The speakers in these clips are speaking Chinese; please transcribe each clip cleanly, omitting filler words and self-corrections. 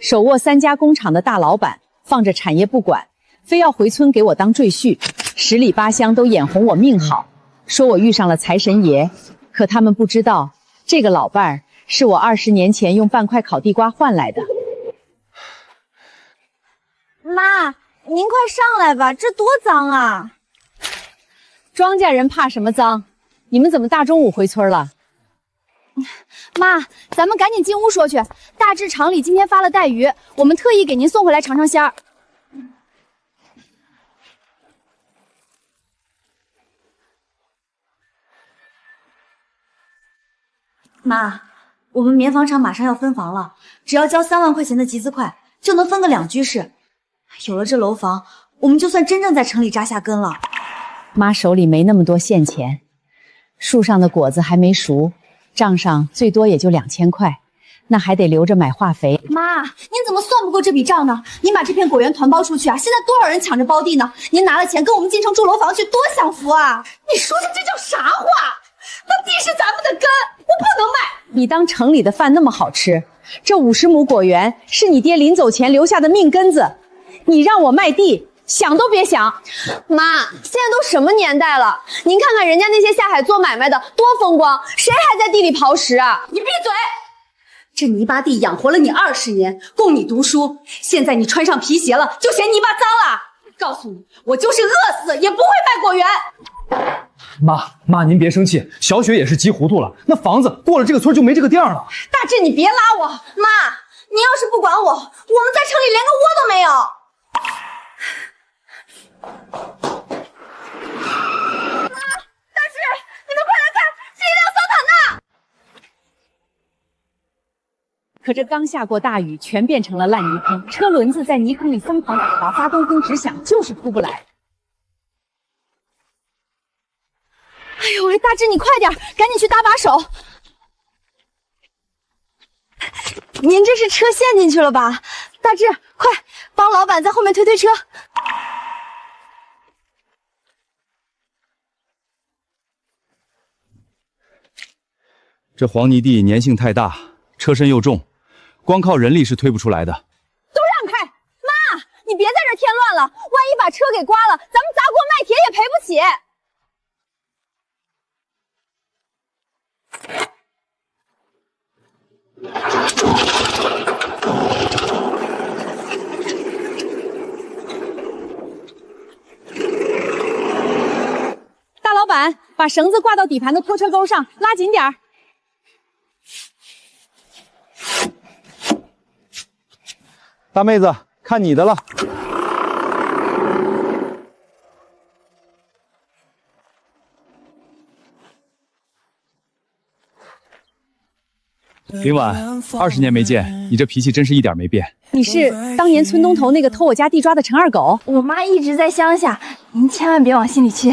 手握3家工厂的大老板，放着产业不管，非要回村给我当赘婿，十里八乡都眼红我命好，说我遇上了财神爷。可他们不知道，这个老伴儿是我20年前用半块烤地瓜换来的。妈，您快上来吧，这多脏啊！庄稼人怕什么脏？你们怎么大中午回村了？妈，咱们赶紧进屋说去。大致厂里今天发了带鱼，我们特意给您送回来尝尝鲜儿。妈，我们棉纺厂马上要分房了，只要交3万块钱的集资款，就能分个2居室。有了这楼房，我们就算真正在城里扎下根了。妈手里没那么多现钱，树上的果子还没熟，账上最多也就2000块，那还得留着买化肥。妈，您怎么算不过这笔账呢？您把这片果园团包出去啊，现在多少人抢着包地呢？您拿了钱跟我们进城住楼房去，多享福啊！你说的这叫啥话？那地是咱们的根，我不能卖。你当城里的饭那么好吃？这50亩果园是你爹临走前留下的命根子，你让我卖地，想都别想。妈，现在都什么年代了？您看看人家那些下海做买卖的多风光，谁还在地里刨食啊？你闭嘴！这泥巴地养活了你20年，供你读书，现在你穿上皮鞋了，就嫌泥巴脏了。告诉你，我就是饿死也不会卖果园。妈，您别生气，小雪也是急糊涂了。那房子过了这个村就没这个店了。大志，你别拉我。妈，您要是不管我，我们在城里连个窝都没有。妈，大志，你们快来看，是一辆桑塔纳。可这刚下过大雨，全变成了烂泥坑，车轮子在泥坑里疯狂打滑，发动机直响，就是出不来。哎呦喂，大志你快点，赶紧去搭把手。您这是车陷进去了吧？大志，快帮老板在后面推推车。这黄泥地粘性太大，车身又重，光靠人力是推不出来的。都让开！妈，你别在这添乱了，万一把车给刮了，咱们砸锅卖铁也赔不起。大老板，把绳子挂到底盘的拖车钩上，拉紧点儿。大妹子，看你的了。林婉，20年没见，你这脾气真是一点没变。你是当年村东头那个偷我家地抓的陈二狗？我妈一直在乡下，您千万别往心里去。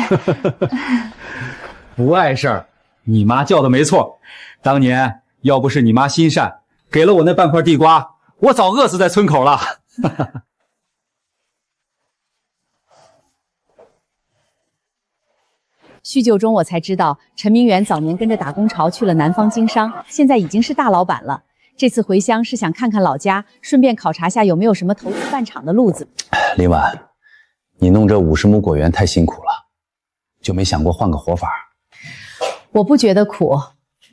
不碍事儿，你妈叫的没错。当年要不是你妈心善，给了我那半块地瓜，我早饿死在村口了。叙旧中，我才知道陈明远早年跟着打工潮去了南方经商，现在已经是大老板了。这次回乡是想看看老家，顺便考察下有没有什么投资办厂的路子。林婉，你弄这50亩果园太辛苦了，就没想过换个活法？我不觉得苦，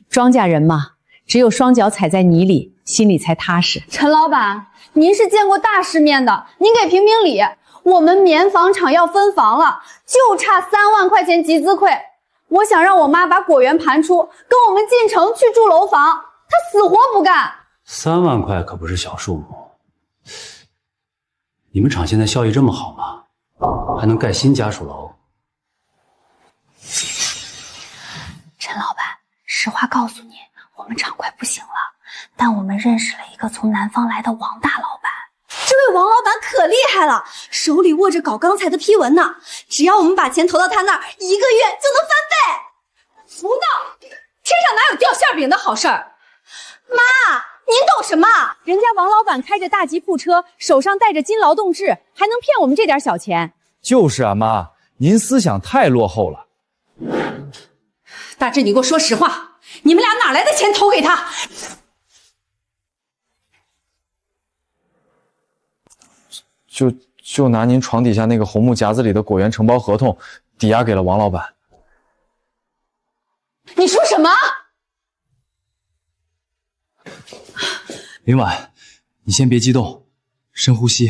庄稼人嘛，只有双脚踩在泥里，心里才踏实。陈老板，您是见过大世面的，您给评评理。我们棉纺厂要分房了，就差3万块钱集资亏。我想让我妈把果园盘出，跟我们进城去住楼房，她死活不干。3万块可不是小数目。你们厂现在效益这么好吗？还能盖新家属楼？陈老板，实话告诉你，我们厂快不行了，但我们认识了一个从南方来的王大老板。这位王老板可厉害了，手里握着搞钢材的批文呢。只要我们把钱投到他那儿，1个月就能翻倍。胡闹！天上哪有掉馅饼的好事儿？妈，您懂什么？人家王老板开着大吉普车，手上带着金劳动制，还能骗我们这点小钱？就是啊，妈，您思想太落后了。大志，你给我说实话，你们俩哪来的钱投给他？就拿您床底下那个红木夹子里的果园承包合同抵押给了王老板。你说什么？林婉，你先别激动，深呼吸。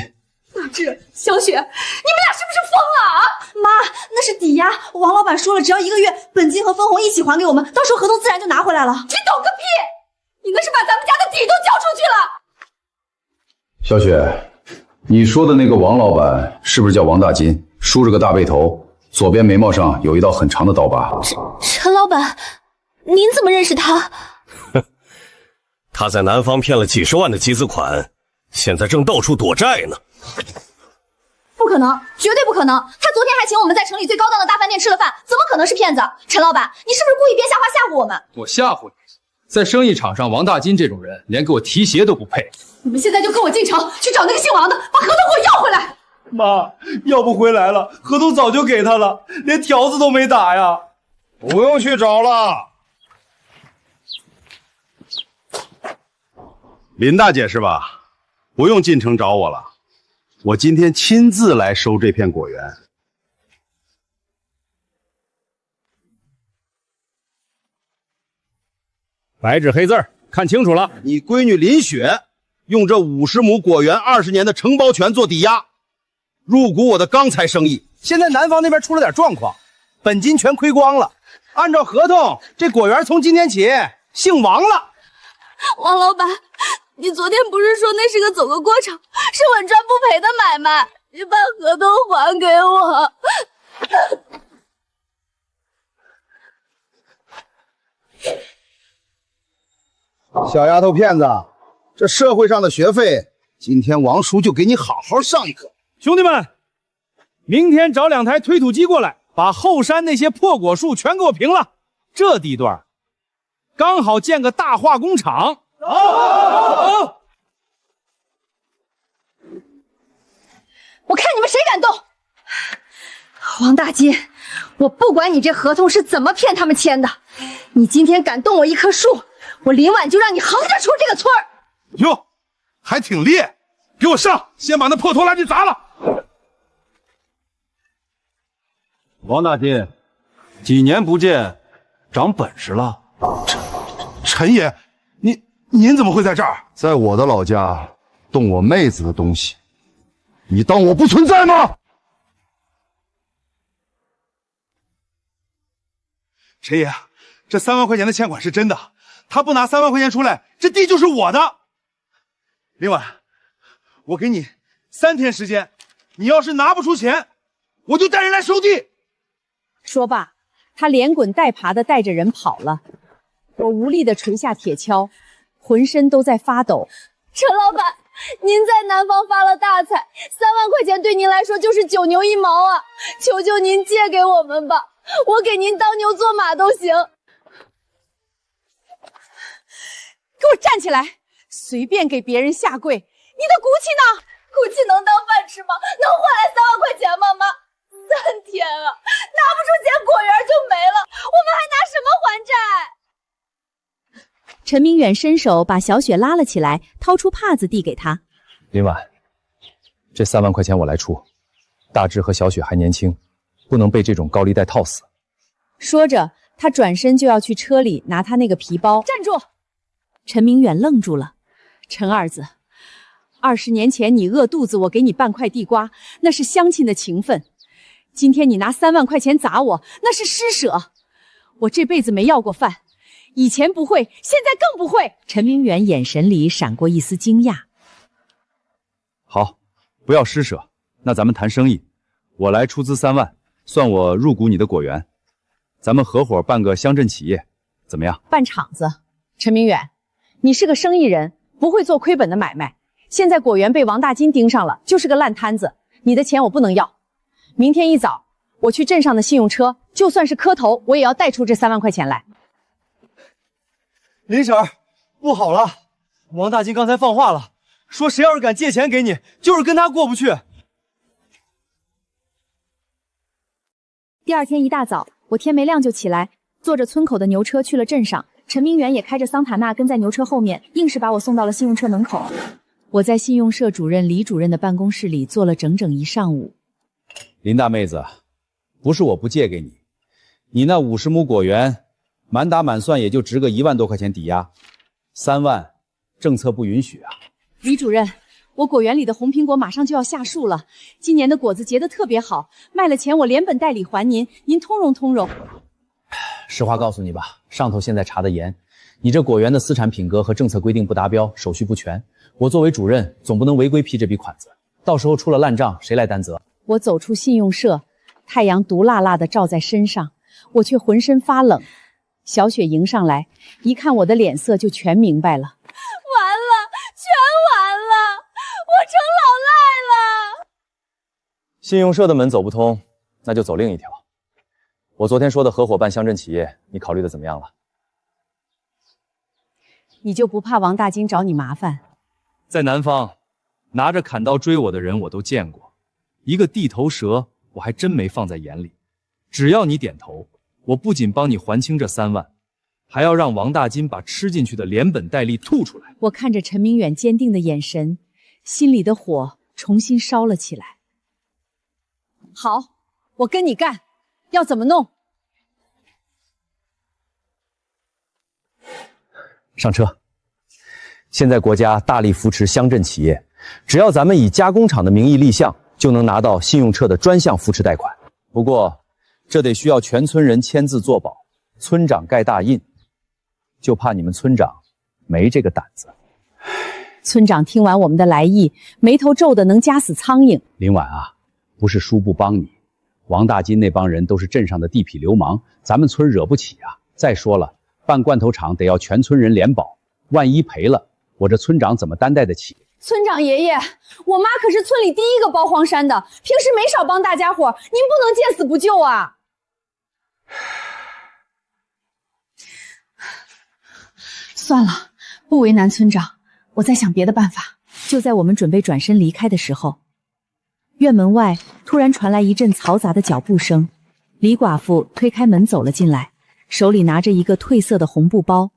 大志、小雪，你们俩是不是疯了啊？妈，那是抵押，王老板说了，只要1个月，本金和分红一起还给我们，到时候合同自然就拿回来了。你懂个屁！你那是把咱们家的底都交出去了。小雪，你说的那个王老板是不是叫王大金？梳着个大背头，左边眉毛上有一道很长的刀疤。陈老板，您怎么认识他？他在南方骗了几十万的集资款，现在正到处躲债呢。不可能，绝对不可能！他昨天还请我们在城里最高档的大饭店吃了饭，怎么可能是骗子？陈老板，你是不是故意编瞎话吓唬我们？我吓唬你？在生意场上，王大金这种人连给我提鞋都不配。你们现在就跟我进城去找那个姓王的，把合同给我要回来。妈，要不回来了，合同早就给他了，连条子都没打呀。不用去找了。林大姐是吧？不用进城找我了，我今天亲自来收这片果园。白纸黑字看清楚了，你闺女林雪用这50亩果园20年的承包权做抵押，入股我的钢材生意。现在南方那边出了点状况，本金全亏光了。按照合同，这果园从今天起姓王了。王老板，你昨天不是说那是个走个过场，是稳赚不赔的买卖？你把合同还给我。小丫头片子，这社会上的学费，今天王叔就给你好好上一课。兄弟们，明天找2台推土机过来，把后山那些破果树全给我平了。这地段刚好建个大化工厂。走！我看你们谁敢动！王大金，我不管你这合同是怎么骗他们签的，你今天敢动我一棵树，我林婉就让你横着出这个村儿。哟，还挺烈，给我上！先把那破拖拉机砸了。王大金，几年不见，长本事了。陈爷，您怎么会在这儿？在我的老家，动我妹子的东西，你当我不存在吗？陈爷，这3万块钱的欠款是真的，他不拿3万块钱出来，这地就是我的。林婉，我给你3天时间，你要是拿不出钱，我就带人来收地。说罢，他连滚带爬的带着人跑了。我无力的垂下铁锹，浑身都在发抖。陈老板，您在南方发了大财，3万块钱对您来说就是9牛1毛啊！求求您借给我们吧，我给您当牛做马都行。给我站起来！随便给别人下跪，你的骨气呢？骨气能当饭吃吗？能换来3万块钱吗？妈，3天啊，拿不出钱，果园就没了，我们还拿什么还债？陈明远伸手把小雪拉了起来，掏出帕子递给她。林婉，这3万块钱我来出。大志和小雪还年轻，不能被这种高利贷套死。说着，他转身就要去车里拿他那个皮包。站住！陈明远愣住了。陈二子，20年前你饿肚子，我给你半块地瓜，那是乡亲的情分。今天你拿3万块钱砸我，那是施舍。我这辈子没要过饭，以前不会，现在更不会。陈明远眼神里闪过一丝惊讶。好，不要施舍，那咱们谈生意，我来出资3万，算我入股你的果园，咱们合伙办个乡镇企业，怎么样？办厂子。陈明远，你是个生意人，不会做亏本的买卖。现在果园被王大金盯上了，就是个烂摊子，你的钱我不能要。明天一早，我去镇上的信用车，就算是磕头，我也要贷出这3万块钱来。林婶儿，不好了，王大金刚才放话了，说谁要是敢借钱给你，就是跟他过不去。第2天一大早，我天没亮就起来，坐着村口的牛车去了镇上。陈明远也开着桑塔纳跟在牛车后面，硬是把我送到了信用车门口。我在信用社主任李主任的办公室里坐了整整一上午。林大妹子，不是我不借给你，你那50亩果园，满打满算也就值个1万多块钱抵押，3万，政策不允许啊。李主任，我果园里的红苹果马上就要下树了，今年的果子结得特别好，卖了钱我连本带利还您，您通融通融。实话告诉你吧，上头现在查得严，你这果园的私产品格和政策规定不达标，手续不全，我作为主任总不能违规批这笔款子，到时候出了烂账谁来担责？我走出信用社，太阳毒辣辣的照在身上，我却浑身发冷。小雪迎上来，一看我的脸色就全明白了。完了，全完了，我成老赖了。信用社的门走不通，那就走另一条。我昨天说的合伙办乡镇企业，你考虑的怎么样了？你就不怕王大金找你麻烦？在南方，拿着砍刀追我的人我都见过，一个地头蛇我还真没放在眼里。只要你点头，我不仅帮你还清这3万，还要让王大金把吃进去的连本带利吐出来。我看着陈明远坚定的眼神，心里的火重新烧了起来。好，我跟你干，要怎么弄？上车。现在国家大力扶持乡镇企业，只要咱们以加工厂的名义立项，就能拿到信用社的专项扶持贷款。不过，这得需要全村人签字作保，村长盖大印，就怕你们村长没这个胆子。村长听完我们的来意，眉头皱得能夹死苍蝇。林婉啊，不是叔不帮你，王大金那帮人都是镇上的地痞流氓，咱们村惹不起啊。再说了，办罐头厂得要全村人联保，万一赔了，我这村长怎么担待得起？村长爷爷，我妈可是村里第一个包荒山的，平时没少帮大家伙，您不能见死不救啊！算了，不为难村长，我在想别的办法。就在我们准备转身离开的时候，院门外突然传来一阵嘈杂的脚步声，李寡妇推开门走了进来，手里拿着一个褪色的红布包。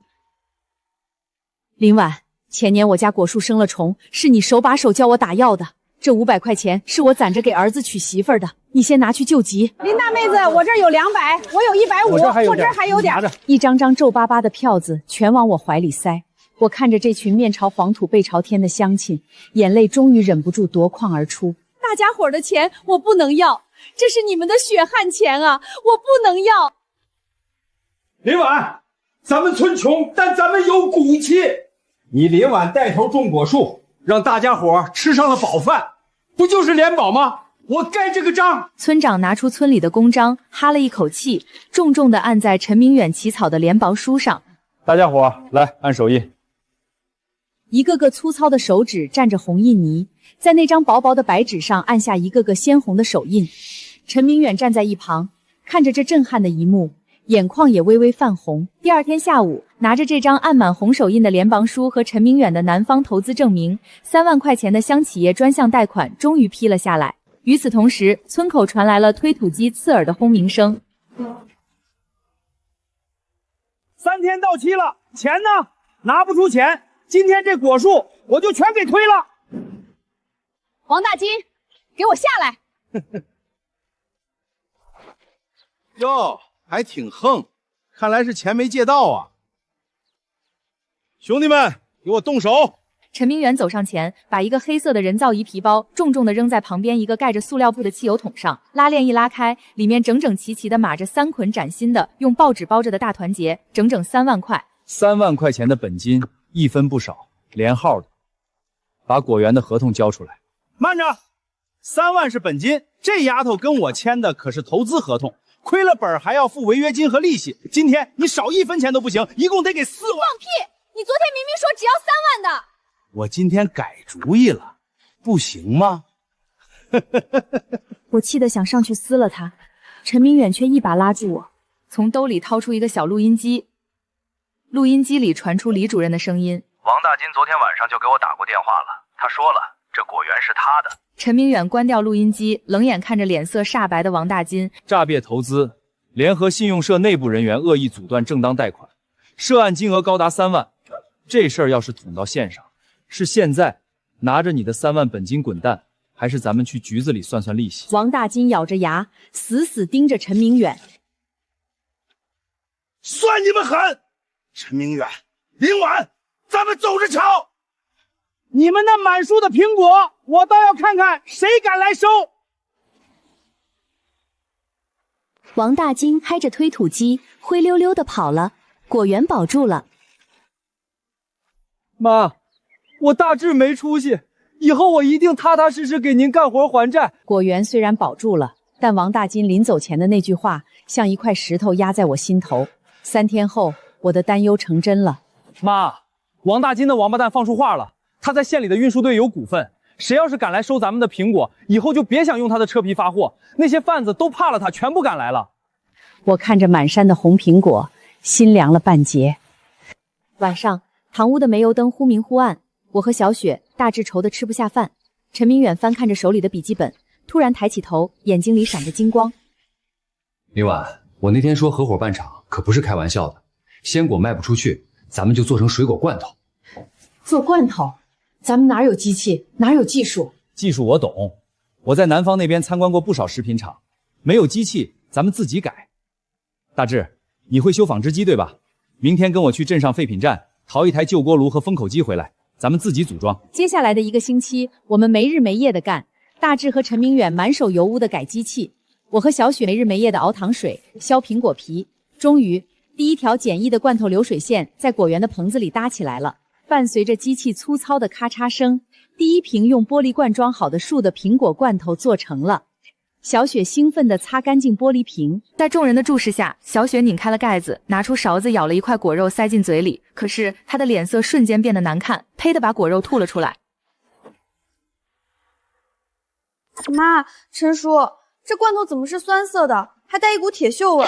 林婉，前年我家果树生了虫，是你手把手教我打药的，这500块钱是我攒着给儿子娶媳妇儿的，你先拿去救急。林大妹子，我这儿有200，我有150，我这儿还有点。一张张皱巴巴的票子全往我怀里塞。我看着这群面朝黄土背朝天的乡亲，眼泪终于忍不住夺眶而出。大家伙的钱我不能要，这是你们的血汗钱啊，我不能要。林婉，咱们村穷，但咱们有骨气。你林婉带头种果树，让大家伙吃上了饱饭，不就是联保吗？我盖这个章。村长拿出村里的公章，哈了一口气，重重地按在陈明远起草的联保书上。大家伙来按手印。一个个粗糙的手指蘸着红印泥，在那张薄薄的白纸上按下一个个鲜红的手印。陈明远站在一旁，看着这震撼的一幕，眼眶也微微泛红。第二天下午，拿着这张按满红手印的联邦书和陈明远的南方投资证明，3万块钱的乡企业专项贷款终于批了下来。与此同时，村口传来了推土机刺耳的轰鸣声。3天到期了，钱呢？拿不出钱，今天这果树我就全给推了。王大金，给我下来！哟，还挺横，看来是钱没借到啊！兄弟们，给我动手！陈明远走上前，把一个黑色的人造皮包重重地扔在旁边一个盖着塑料布的汽油桶上，拉链一拉开，里面整整齐齐地码着3捆崭新的用报纸包着的大团结，整整3万块。3万块钱的本金，一分不少，连号的。把果园的合同交出来。慢着，3万是本金，这丫头跟我签的可是投资合同，亏了本还要付违约金和利息。今天你少1分钱都不行，一共得给4万。放屁！你昨天明明说只要3万的。我今天改主意了，不行吗？我气得想上去撕了他，陈明远却一把拉住我，从兜里掏出一个小录音机。录音机里传出李主任的声音：王大金昨天晚上就给我打过电话了，他说了，这果园是他的。陈明远关掉录音机，冷眼看着脸色煞白的王大金。诈骗投资，联合信用社内部人员恶意阻断正当贷款，涉案金额高达3万。这事儿要是捅到线上，是现在拿着你的3万本金滚蛋，还是咱们去局子里算算利息？王大金咬着牙，死死盯着陈明远。算你们狠！陈明远、林婉，咱们走着瞧！你们那满树的苹果，我倒要看看谁敢来收！王大金开着推土机，灰溜溜的跑了。果园保住了。妈，我大志没出息，以后我一定踏踏实实给您干活还债。果园虽然保住了，但王大金临走前的那句话像一块石头压在我心头。3天后，我的担忧成真了。妈，王大金的王八蛋放出话了，他在县里的运输队有股份，谁要是敢来收咱们的苹果，以后就别想用他的车皮发货。那些贩子都怕了他，全不敢来了。我看着满山的红苹果，心凉了半截。晚上，堂屋的煤油灯忽明忽暗，我和小雪、大志愁得吃不下饭。陈明远翻看着手里的笔记本，突然抬起头，眼睛里闪着金光。林婉，我那天说合伙办厂，可不是开玩笑的。鲜果卖不出去，咱们就做成水果罐头。做罐头？咱们哪有机器，哪有技术？技术我懂，我在南方那边参观过不少食品厂，没有机器，咱们自己改。大志，你会修纺织机对吧？明天跟我去镇上废品站淘一台旧锅炉和封口机回来，咱们自己组装。接下来的1个星期，我们没日没夜的干。大志和陈明远满手油污的改机器，我和小雪没日没夜的熬糖水、削苹果皮。终于，第1条简易的罐头流水线在果园的棚子里搭起来了。伴随着机器粗糙的咔嚓声，第1瓶用玻璃罐装好的树的苹果罐头做成了。小雪兴奋地擦干净玻璃瓶，在众人的注视下，小雪拧开了盖子，拿出勺子舀了一块果肉塞进嘴里。可是她的脸色瞬间变得难看，呸的把果肉吐了出来。妈，陈叔，这罐头怎么是酸涩的，还带一股铁锈味？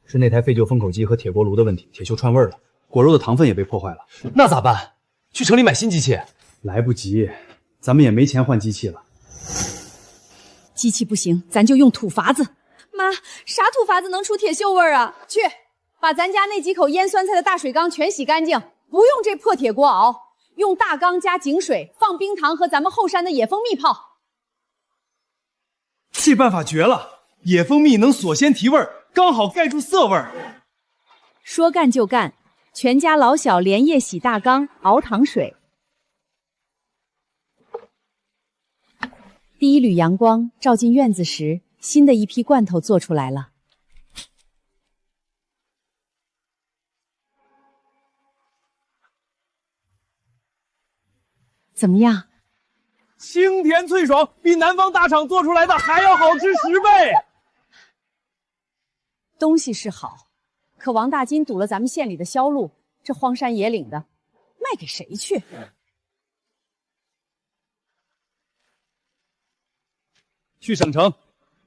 是那台废旧封口机和铁锅炉的问题，铁锈串味了，果肉的糖分也被破坏了。那咋办？去城里买新机器？来不及，咱们也没钱换机器了。机器不行，咱就用土法子。妈，啥土法子能出铁锈味啊？去，把咱家那几口腌酸菜的大水缸全洗干净，不用这破铁锅熬，用大缸加井水，放冰糖和咱们后山的野蜂蜜泡。这办法绝了，野蜂蜜能锁鲜提味，刚好盖住涩味儿。说干就干，全家老小连夜洗大缸，熬糖水。第1缕阳光照进院子时，新的一批罐头做出来了。怎么样？清甜脆爽，比南方大厂做出来的还要好吃10倍。东西是好，可王大金堵了咱们县里的销路，这荒山野岭的，卖给谁去？去省城，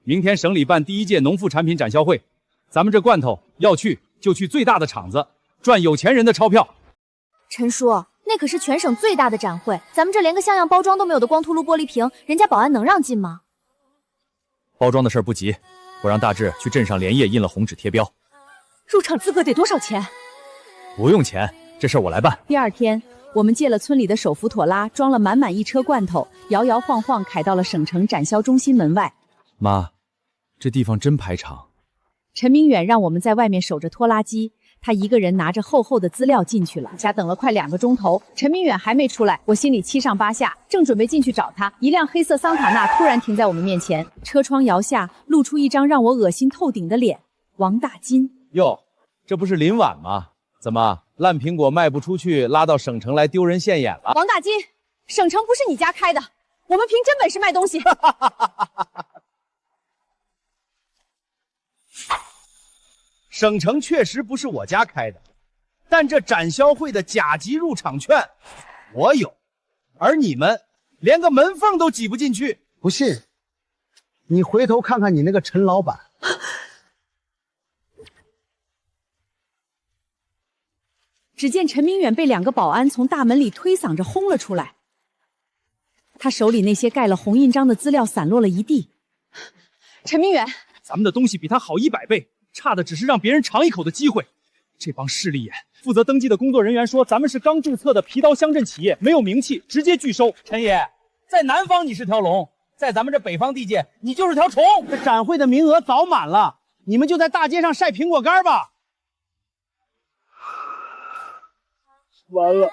明天省里办第1届农副产品展销会，咱们这罐头要去就去最大的厂子，赚有钱人的钞票。陈叔，那可是全省最大的展会，咱们这连个像样包装都没有的光秃噜玻璃瓶，人家保安能让进吗？包装的事儿不急，我让大志去镇上连夜印了红纸贴标。入场资格得多少钱？不用钱，这事儿我来办。第2天，我们借了村里的手扶拖拉，装了满满1车罐头，摇摇晃晃开到了省城展销中心门外。妈，这地方真排场。陈明远让我们在外面守着拖拉机，他一个人拿着厚厚的资料进去了。家等了快2个钟头，陈明远还没出来，我心里7上8下，正准备进去找他，一辆黑色桑塔纳突然停在我们面前，车窗摇下，露出一张让我恶心透顶的脸。王大金。哟，这不是林婉吗？怎么烂苹果卖不出去，拉到省城来丢人现眼了？王大金，省城不是你家开的，我们凭真本事卖东西。省城确实不是我家开的，但这展销会的甲级入场券我有，而你们连个门缝都挤不进去。不信，你回头看看你那个陈老板。只见陈明远被2个保安从大门里推搡着轰了出来，他手里那些盖了红印章的资料散落了一地。陈明远，咱们的东西比他好100倍，差的只是让别人尝一口的机会。这帮势利眼！负责登记的工作人员说，咱们是刚注册的皮刀乡镇企业，没有名气，直接拒收。陈爷，在南方你是条龙，在咱们这北方地界，你就是条虫。这展会的名额早满了，你们就在大街上晒苹果干吧。完了，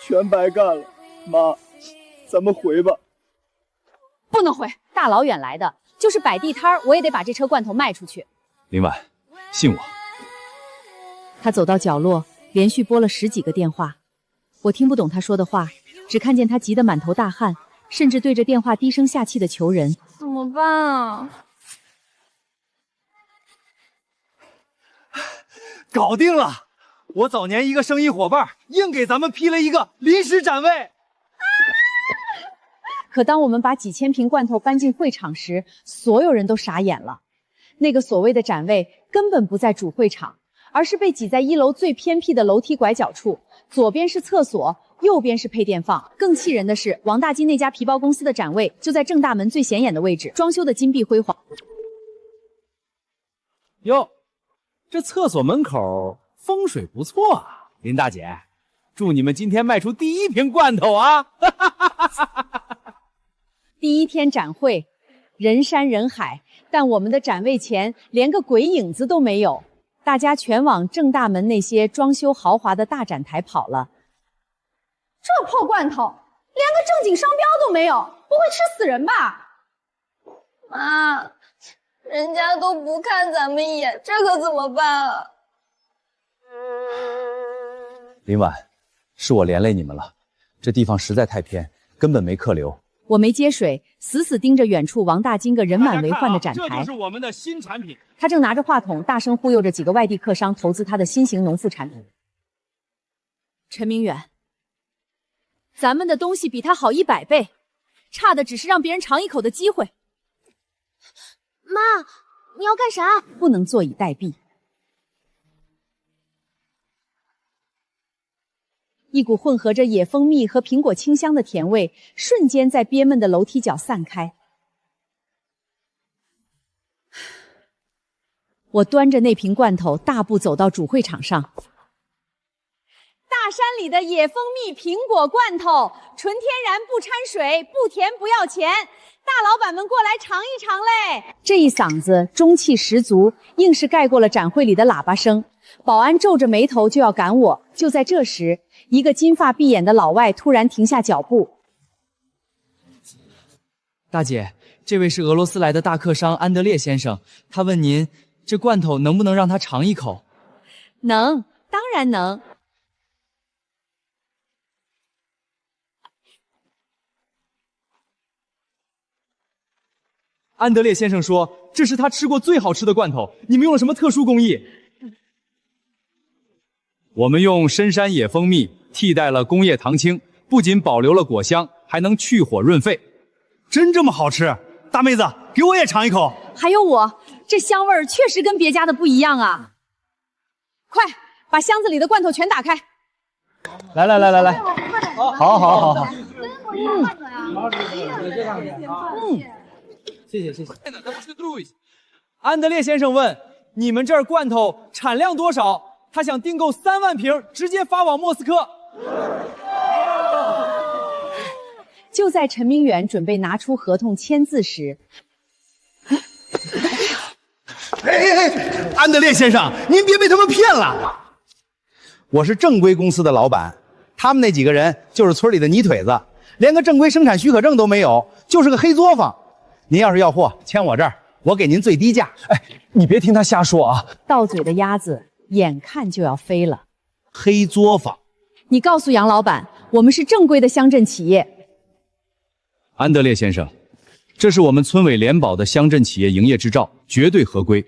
全白干了。妈，咱们回吧。不能回，大老远来的，就是摆地摊我也得把这车罐头卖出去。林婉，信我。他走到角落，连续拨了10几个电话，我听不懂他说的话，只看见他急得满头大汗，甚至对着电话低声下气的求人。怎么办啊？搞定了！我早年一个生意伙伴，硬给咱们批了一个临时展位。可当我们把几千瓶罐头搬进会场时，所有人都傻眼了。那个所谓的展位根本不在主会场，而是被挤在1楼最偏僻的楼梯拐角处，左边是厕所，右边是配电放。更气人的是，王大金那家皮包公司的展位就在正大门最显眼的位置，装修的金碧辉煌。哟，这厕所门口风水不错啊，林大姐，祝你们今天卖出第1瓶罐头啊！第1天展会，人山人海，但我们的展位前连个鬼影子都没有。大家全往正大门那些装修豪华的大展台跑了。这破罐头，连个正经商标都没有，不会吃死人吧？妈，人家都不看咱们一眼，这可怎么办啊？林婉，是我连累你们了，这地方实在太偏，根本没客流。我没接水，死死盯着远处王大金个人满为患的展台。这就是我们的新产品。他正拿着话筒大声忽悠着几个外地客商投资他的新型农副产品。陈明远，咱们的东西比他好100倍，差的只是让别人尝一口的机会。妈，你要干啥？不能坐以待毙。一股混合着野蜂蜜和苹果清香的甜味瞬间在憋闷的楼梯角散开。我端着那瓶罐头大步走到主会场上。大山里的野蜂蜜苹果罐头，纯天然不掺水，不甜不要钱，大老板们过来尝一尝嘞！这一嗓子中气十足，硬是盖过了展会里的喇叭声。保安皱着眉头就要赶我，就在这时，一个金发碧眼的老外突然停下脚步。大姐，这位是俄罗斯来的大客商安德烈先生，他问您，这罐头能不能让他尝一口？能，当然能。安德烈先生说，这是他吃过最好吃的罐头，你们用了什么特殊工艺？我们用深山野蜂蜜替代了工业糖精，不仅保留了果香，还能去火润肺。真这么好吃？大妹子，给我也尝一口。还有我，这香味儿确实跟别家的不一样啊！快把箱子里的罐头全打开。来，好。谢谢。安德烈先生问，你们这儿罐头产量多少？他想订购3万瓶，直接发往莫斯科。就在陈明远准备拿出合同签字时，安德烈先生，您别被他们骗了。我是正规公司的老板，他们那几个人就是村里的泥腿子，连个正规生产许可证都没有，就是个黑作坊。您要是要货，签我这儿，我给您最低价。哎，你别听他瞎说啊！到嘴的鸭子眼看就要飞了。黑作坊，你告诉杨老板，我们是正规的乡镇企业。安德烈先生，这是我们村委联保的乡镇企业营业执照，绝对合规。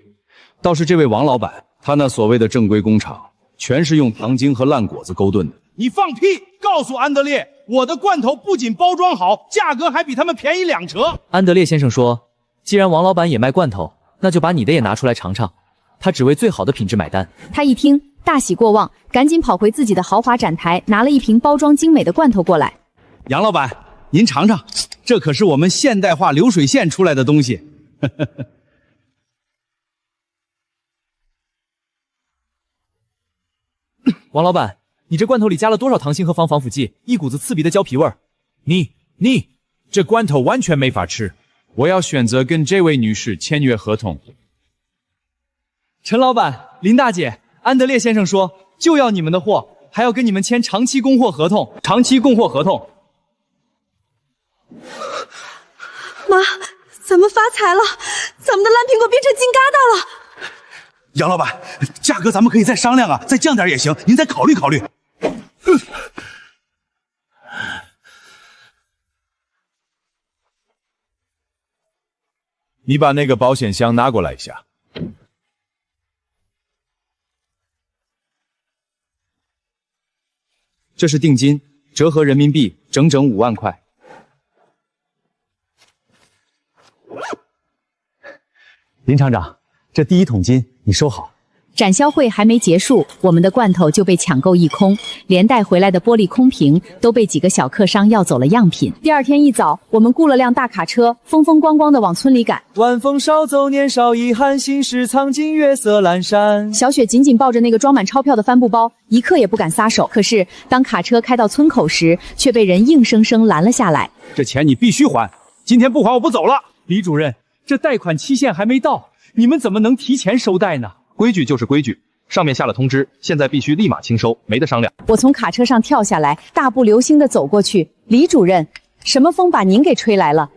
倒是这位王老板，他那所谓的正规工厂，全是用糖精和烂果子勾炖的。你放屁！告诉安德烈，我的罐头不仅包装好，价格还比他们便宜2折。安德烈先生说，既然王老板也卖罐头，那就把你的也拿出来尝尝，他只为最好的品质买单。他一听，大喜过望，赶紧跑回自己的豪华展台，拿了一瓶包装精美的罐头过来。杨老板，您尝尝，这可是我们现代化流水线出来的东西。王老板，你这罐头里加了多少糖心和防腐剂？一股子刺鼻的胶皮味儿。这罐头完全没法吃。我要选择跟这位女士签约合同。陈老板、林大姐，安德烈先生说就要你们的货，还要跟你们签长期供货合同。长期供货合同。妈，咱们发财了，咱们的烂苹果变成金疙瘩了。杨老板，价格咱们可以再商量啊，再降点也行，您再考虑考虑。你把那个保险箱拿过来一下。这是定金，折合人民币整整5万块。林厂长，这第1桶金你收好。展销会还没结束，我们的罐头就被抢购一空，连带回来的玻璃空瓶都被几个小客商要走了样品。第2天一早，我们雇了辆大卡车，风风光光的往村里赶。晚风少走，年少遗憾，心事藏进月色阑珊。小雪紧紧抱着那个装满钞票的帆布包，一刻也不敢撒手。可是当卡车开到村口时，却被人硬生生拦了下来。这钱你必须还，今天不还我不走了。李主任，这贷款期限还没到，你们怎么能提前收贷呢？规矩就是规矩，上面下了通知，现在必须立马清收，没得商量。我从卡车上跳下来，大步流星地走过去。李主任，什么风把您给吹来了？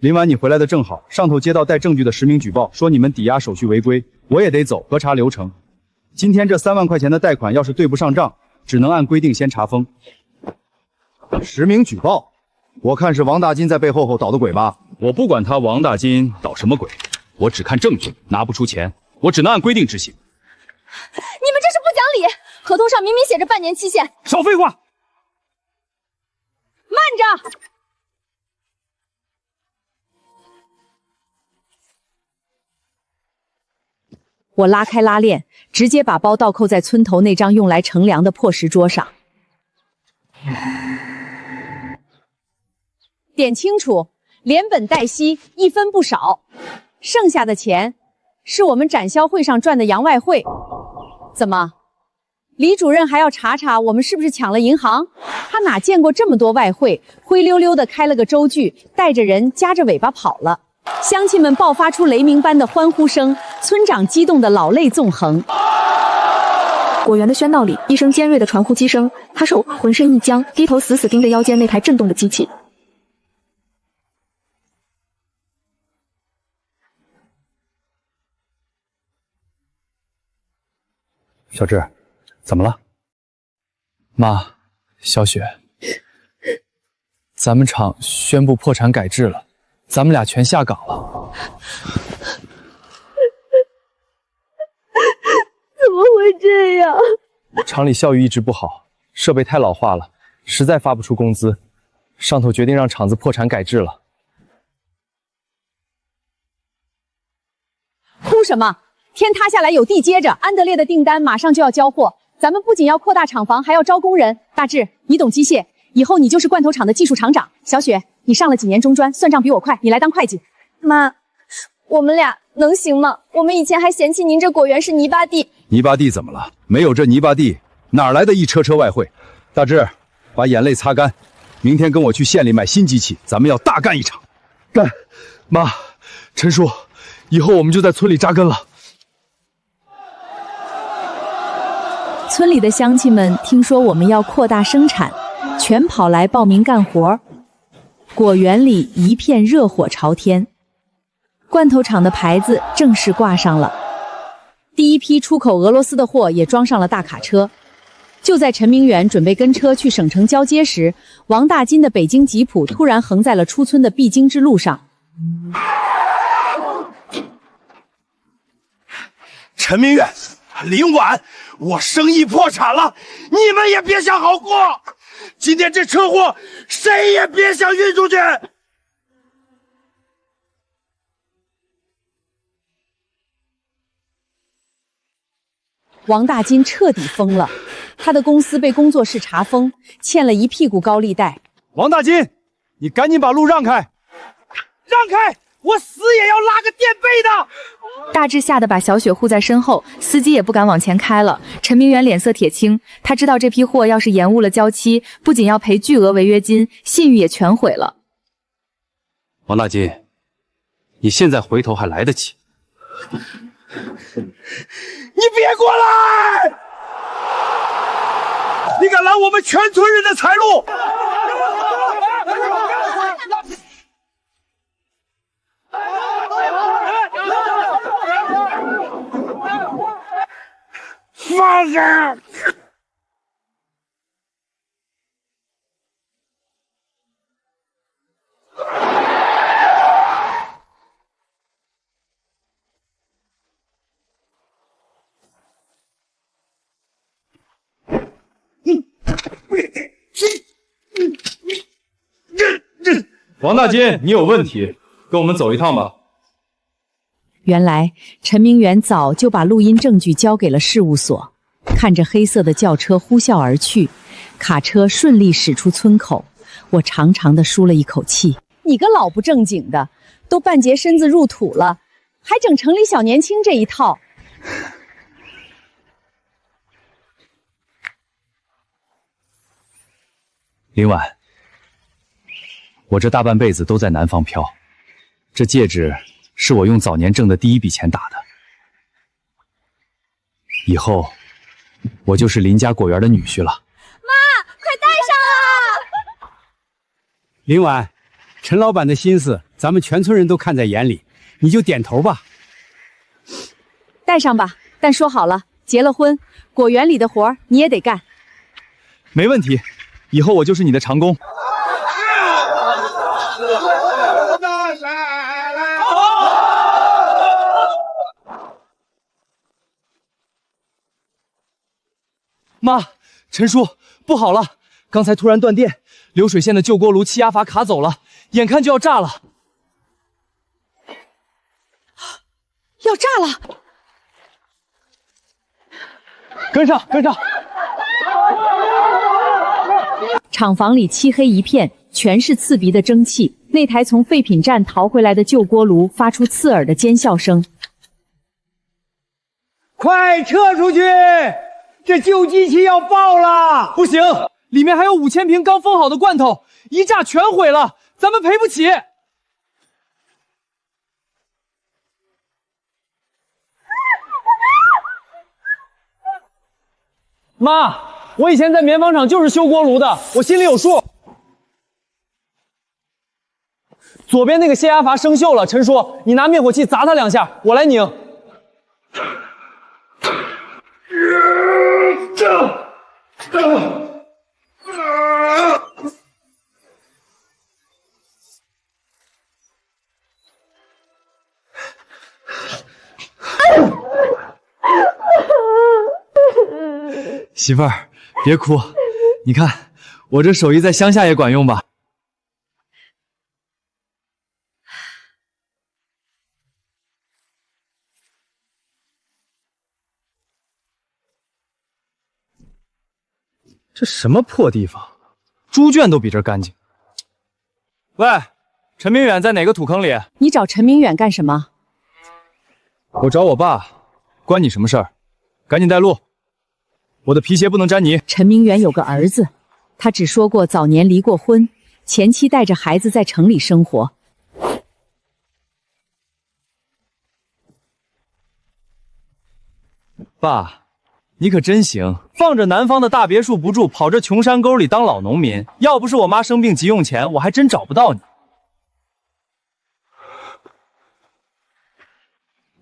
林婉，你回来的正好，上头接到带证据的实名举报，说你们抵押手续违规，我也得走，核查流程。今天这3万块钱的贷款要是对不上账，只能按规定先查封。实名举报，我看是王大金在背后捣的鬼吧？我不管他王大金捣什么鬼，我只看证据，拿不出钱，我只能按规定执行。你们这是不讲理！合同上明明写着半年期限。少废话！慢着！我拉开拉链，直接把包倒扣在村头那张用来乘凉的破石桌上。点清楚，连本带息，1分不少。剩下的钱是我们展销会上赚的洋外汇。怎么，李主任还要查查我们是不是抢了银行？他哪见过这么多外汇，灰溜溜的开了个周聚，带着人夹着尾巴跑了。乡亲们爆发出雷鸣般的欢呼声，村长激动的老泪纵横。果园的喧闹里，一声尖锐的传呼机声，他手浑身一僵，低头死死盯着腰间那台震动的机器。小志，怎么了？妈，小雪，咱们厂宣布破产改制了，咱们俩全下岗了。怎么会这样？厂里效益一直不好，设备太老化了，实在发不出工资，上头决定让厂子破产改制了。哭什么？天塌下来有地接着，安德烈的订单马上就要交货，咱们不仅要扩大厂房，还要招工人。大志，你懂机械，以后你就是罐头厂的技术厂长。小雪，你上了几年中专，算账比我快，你来当会计。妈，我们俩能行吗？我们以前还嫌弃您这果园是泥巴地。泥巴地怎么了？没有这泥巴地，哪来的一车车外汇？大志，把眼泪擦干，明天跟我去县里买新机器，咱们要大干一场。干！妈，陈叔，以后我们就在村里扎根了。村里的乡亲们听说我们要扩大生产，全跑来报名干活。果园里一片热火朝天，罐头厂的牌子正式挂上了。第一批出口俄罗斯的货也装上了大卡车。就在陈明远准备跟车去省城交接时，王大金的北京吉普突然横在了出村的必经之路上。陈明远，林婉，我生意破产了，你们也别想好过。今天这车祸，谁也别想运出去。王大金彻底疯了，他的公司被工作室查封，欠了一屁股高利贷。王大金，你赶紧把路让开！让开！我死也要拉个垫背的。大志吓得把小雪护在身后，司机也不敢往前开了。陈明远脸色铁青，他知道这批货要是延误了交期，不仅要赔巨额违约金，信誉也全毁了。王大金，你现在回头还来得及。你别过来！你敢拦我们全村人的财路！放开！王大金，你有问题，跟我们走一趟吧。原来陈明远早就把录音证据交给了事务所。看着黑色的轿车呼啸而去，卡车顺利驶出村口，我长长的舒了一口气。你个老不正经的，都半截身子入土了，还整城里小年轻这一套。林婉，我这大半辈子都在南方漂，这戒指是我用早年挣的第一笔钱打的。以后我就是林家果园的女婿了。妈，快戴上啊！林婉，陈老板的心思咱们全村人都看在眼里，你就点头吧。戴上吧，但说好了，结了婚，果园里的活儿你也得干。没问题，以后我就是你的长工。妈，陈叔，不好了！刚才突然断电，流水线的旧锅炉气压阀卡走了，眼看就要炸了。要炸了！跟上，跟上！厂房里漆黑一片，全是刺鼻的蒸汽。那台从废品站逃回来的旧锅炉发出刺耳的尖笑声。快撤出去！这旧机器要爆了！不行，里面还有5000瓶刚封好的罐头，一炸全毁了，咱们赔不起。妈，我以前在棉纺厂就是修锅炉的，我心里有数。左边那个泄压阀生锈了，陈叔，你拿灭火器砸它2下，我来拧。媳妇儿，别哭，你看我这手艺在乡下也管用吧？这什么破地方，猪圈都比这儿干净。喂，陈明远在哪个土坑里？你找陈明远干什么？我找我爸，关你什么事儿？赶紧带路，我的皮鞋不能沾泥。陈明远有个儿子，他只说过早年离过婚，前妻带着孩子在城里生活。爸，你可真行，放着南方的大别墅不住，跑这穷山沟里当老农民。要不是我妈生病急用钱，我还真找不到你。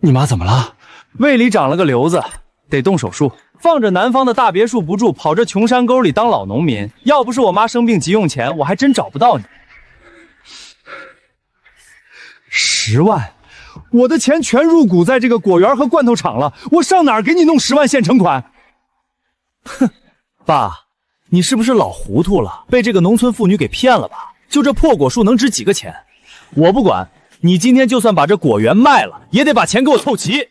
你妈怎么了？胃里长了个瘤子，得动手术。放着南方的大别墅不住，跑这穷山沟里当老农民。要不是我妈生病急用钱，我还真找不到你。10万，我的钱全入股在这个果园和罐头厂了，我上哪儿给你弄10万现成款？哼，爸，你是不是老糊涂了？被这个农村妇女给骗了吧？就这破果树能值几个钱？我不管，你今天就算把这果园卖了，也得把钱给我凑齐。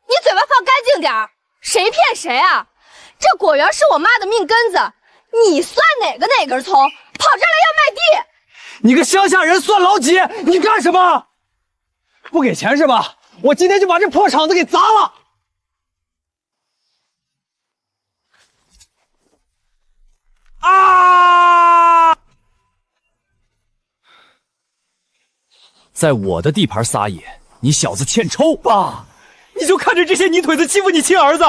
你嘴巴放干净点儿，谁骗谁啊？这果园是我妈的命根子，你算哪根葱？跑这儿来要卖地，你个乡下人算老几？你干什么？不给钱是吧？我今天就把这破厂子给砸了！啊！在我的地盘撒野，你小子欠抽！爸，你就看着这些泥腿子欺负你亲儿子！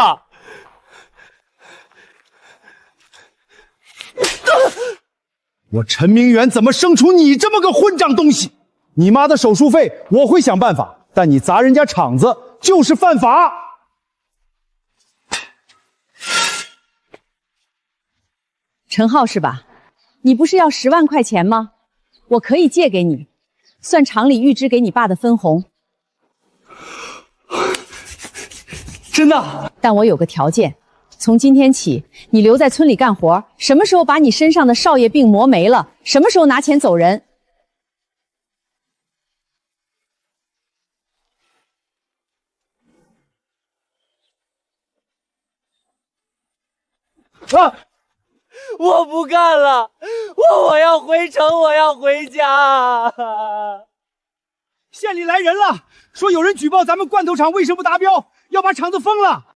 我陈明远怎么生出你这么个混账东西？你妈的手术费我会想办法，但你砸人家厂子就是犯法。陈浩是吧？你不是要10万块钱吗？我可以借给你，算厂里预支给你爸的分红。真的？但我有个条件。从今天起，你留在村里干活，什么时候把你身上的少爷病磨没了，什么时候拿钱走人。啊！我不干了，我要回城，我要回家。县里来人了，说有人举报咱们罐头厂卫生不达标，要把厂子封了。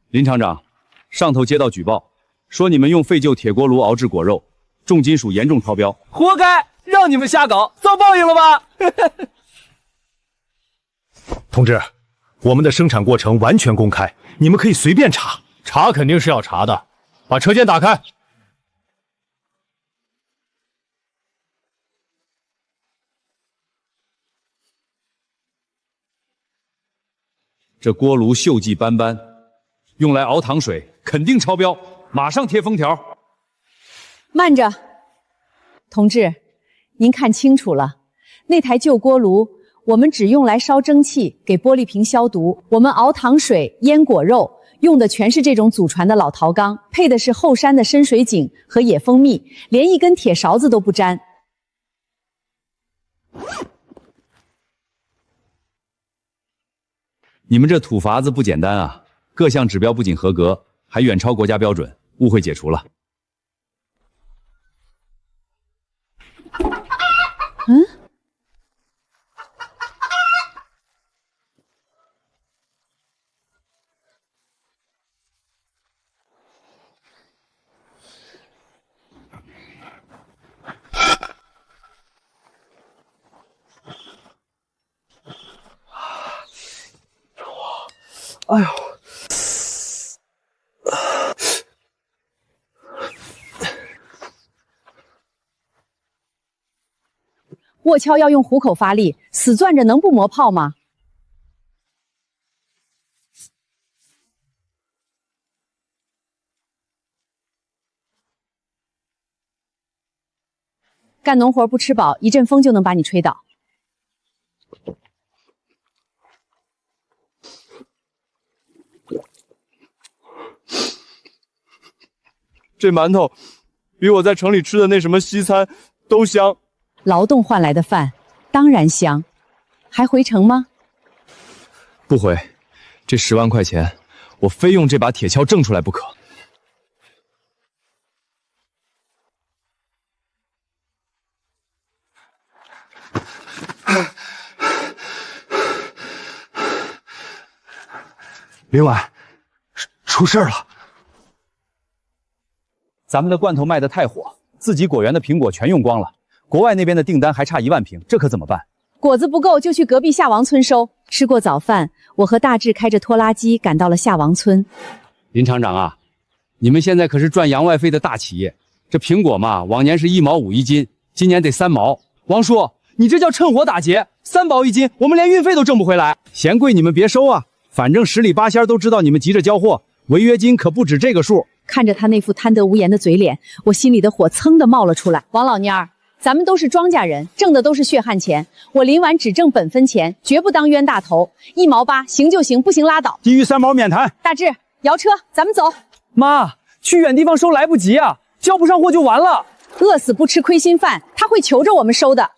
林厂长，上头接到举报，说你们用废旧铁锅炉熬制果肉，重金属严重超标。活该，让你们瞎搞，遭报应了吧？同志，我们的生产过程完全公开，你们可以随便查。查肯定是要查的，把车间打开。这锅炉锈迹斑斑，用来熬糖水肯定超标，马上贴封条。慢着，同志，您看清楚了，那台旧锅炉我们只用来烧蒸汽，给玻璃瓶消毒。我们熬糖水、腌果肉用的全是这种祖传的老陶缸，配的是后山的深水井和野蜂蜜，连一根铁勺子都不沾。你们这土法子不简单啊，各项指标不仅合格，还远超国家标准，误会解除了。嗯？哎呦！握锹要用虎口发力，死攥着能不磨泡吗？干农活不吃饱，一阵风就能把你吹倒。这馒头比我在城里吃的那什么西餐都香。劳动换来的饭当然香。还回城吗？不回，这10万块钱我非用这把铁锹挣出来不可。林婉，出事了！咱们的罐头卖得太火，自己果园的苹果全用光了，国外那边的订单还差1万瓶，这可怎么办？果子不够就去隔壁夏王村收。吃过早饭，我和大志开着拖拉机赶到了夏王村。林厂长啊，你们现在可是赚洋外费的大企业，这苹果嘛，往年是1毛5一斤，今年得3毛。王叔，你这叫趁火打劫，3毛1斤，我们连运费都挣不回来。嫌贵你们别收啊，反正十里八乡都知道你们急着交货，违约金可不止这个数。看着他那副贪得无厌的嘴脸，我心里的火噌的冒了出来。王老蔫儿，咱们都是庄稼人，挣的都是血汗钱，我林婉只挣本分钱，绝不当冤大头。1毛8，行就行，不行拉倒。低于3毛免谈。大志，摇车，咱们走。妈，去远地方收来不及啊，交不上货就完了。饿死不吃亏心饭，他会求着我们收的。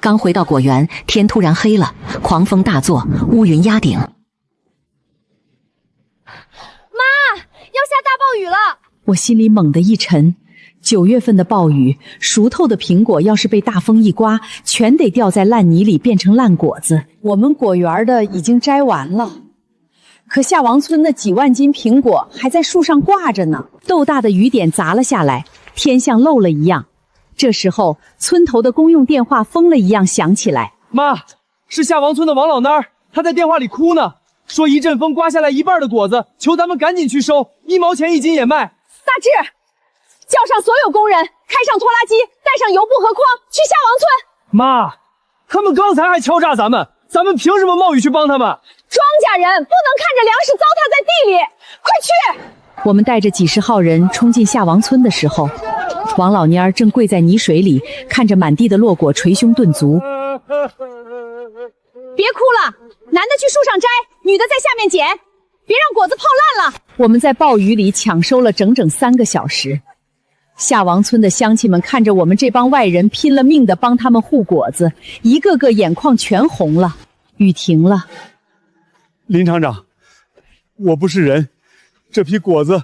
刚回到果园，天突然黑了，狂风大作，乌云压顶。妈，要下大暴雨了！我心里猛地一沉。9月份的暴雨，熟透的苹果要是被大风一刮，全得掉在烂泥里变成烂果子。我们果园的已经摘完了，可下王村那几万斤苹果还在树上挂着呢。豆大的雨点砸了下来，天像漏了一样。这时候，村头的公用电话疯了一样响起来。妈，是下王村的王老衲，他在电话里哭呢，说一阵风刮下来一半的果子，求咱们赶紧去收，1毛钱1斤也卖。大志，叫上所有工人，开上拖拉机，带上油布和筐，去下王村。妈，他们刚才还敲诈咱们凭什么冒雨去帮他们？庄稼人不能看着粮食糟蹋在地里，快去！我们带着几十号人冲进下王村的时候，王老蔫儿正跪在泥水里，看着满地的落果，捶胸顿足。别哭了，男的去树上摘，女的在下面捡，别让果子泡烂了。我们在暴雨里抢收了整整3个小时。下王村的乡亲们看着我们这帮外人拼了命的帮他们护果子，一个个眼眶全红了。雨停了。林厂长，我不是人，这批果子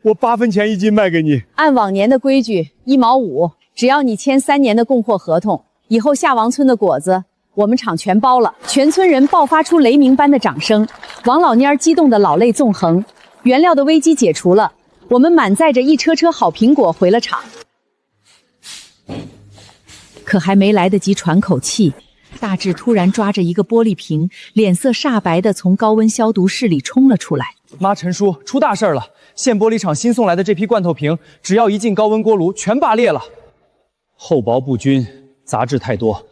我8分钱1斤卖给你。按往年的规矩，1毛5，只要你签3年的供货合同，以后下王村的果子我们厂全包了。全村人爆发出雷鸣般的掌声，王老蔫儿激动的老泪纵横。原料的危机解除了，我们满载着一车车好苹果回了厂。可还没来得及喘口气，大志突然抓着一个玻璃瓶，脸色煞白的从高温消毒室里冲了出来。妈，陈叔，出大事了！现玻璃厂新送来的这批罐头瓶，只要一进高温锅炉，全爆裂了。厚薄不均，杂质太多，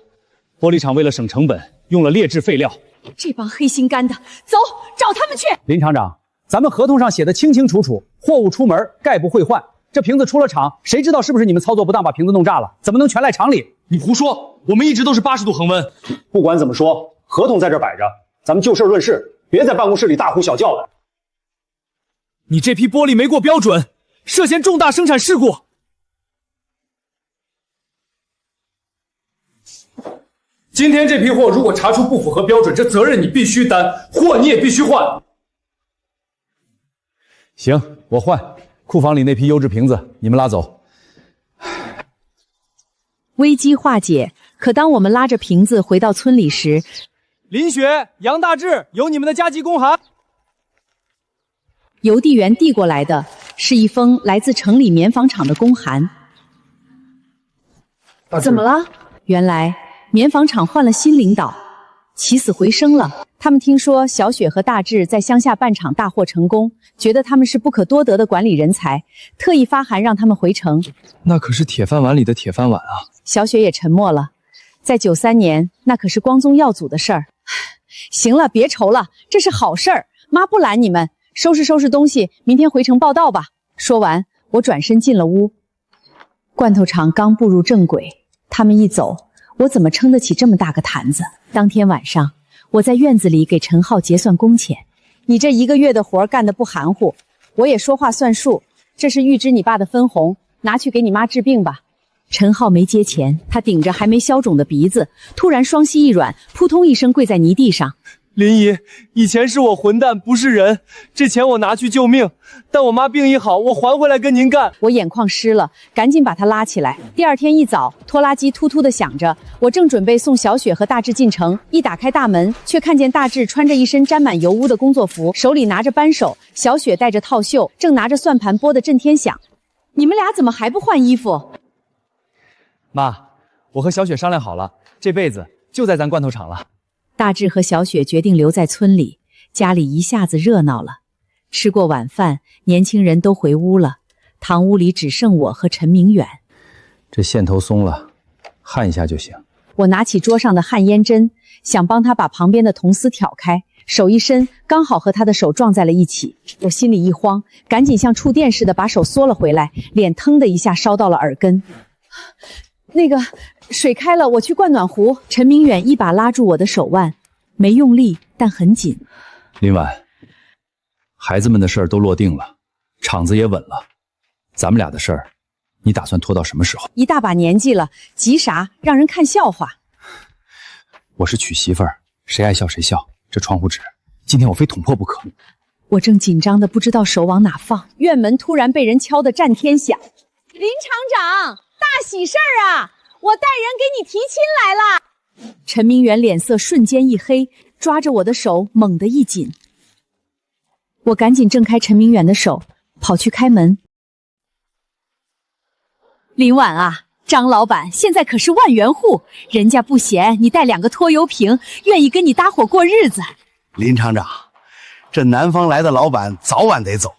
玻璃厂为了省成本，用了劣质废料。这帮黑心干的，走，找他们去！林厂长，咱们合同上写的清清楚楚，货物出门概不兑换。这瓶子出了厂，谁知道是不是你们操作不当把瓶子弄炸了？怎么能全赖厂里？你胡说，我们一直都是80度恒温。不管怎么说，合同在这摆着，咱们就事论事，别在办公室里大呼小叫的。你这批玻璃没过标准，涉嫌重大生产事故。今天这批货如果查出不符合标准，这责任你必须担，货你也必须换。行，我换。库房里那批优质瓶子，你们拉走。危机化解，可当我们拉着瓶子回到村里时，林雪、杨大志，有你们的加急公函。邮递员递过来的是一封来自城里棉纺厂的公函。怎么了？原来棉纺厂换了新领导，起死回生了。他们听说小雪和大志在乡下办厂大获成功，觉得他们是不可多得的管理人才，特意发函让他们回城。那可是铁饭碗里的铁饭碗啊！小雪也沉默了。在93年，那可是光宗耀祖的事儿。行了，别愁了，这是好事儿。妈不拦你们，收拾收拾东西，明天回城报到吧。说完，我转身进了屋。罐头厂刚步入正轨，他们一走，我怎么撑得起这么大个坛子？当天晚上，我在院子里给陈浩结算工钱。你这1个月的活干得不含糊，我也说话算数。这是预支你爸的分红，拿去给你妈治病吧。陈浩没接钱，他顶着还没消肿的鼻子，突然双膝一软，扑通一声跪在泥地上。林姨，以前是我混蛋，不是人，这钱我拿去救命，但我妈病一好，我还回来跟您干。我眼眶湿了，赶紧把她拉起来。第二天一早，拖拉机突突地响着，我正准备送小雪和大志进城，一打开大门，却看见大志穿着一身沾满油污的工作服，手里拿着扳手，小雪戴着套袖，正拿着算盘拨得震天响。你们俩怎么还不换衣服？妈，我和小雪商量好了，这辈子就在咱罐头厂了。大志和小雪决定留在村里，家里一下子热闹了。吃过晚饭，年轻人都回屋了，堂屋里只剩我和陈明远。这线头松了，焊一下就行。我拿起桌上的焊烟针，想帮他把旁边的铜丝挑开，手一伸，刚好和他的手撞在了一起。我心里一慌，赶紧像触电似的把手缩了回来，脸腾的一下烧到了耳根。那个水开了，我去灌暖壶。陈明远一把拉住我的手腕，没用力，但很紧。林婉，孩子们的事儿都落定了，厂子也稳了，咱们俩的事儿，你打算拖到什么时候？一大把年纪了，急啥？让人看笑话。我是娶媳妇儿，谁爱笑谁笑。这窗户纸，今天我非捅破不可。我正紧张的不知道手往哪放，院门突然被人敲得震天响。林厂长，大喜事儿啊！我带人给你提亲来了。陈明远脸色瞬间一黑，抓着我的手猛地一紧。我赶紧挣开陈明远的手，跑去开门。林婉啊，张老板现在可是万元户，人家不嫌你带2个拖油瓶，愿意跟你搭伙过日子。林厂长，这南方来的老板早晚得走，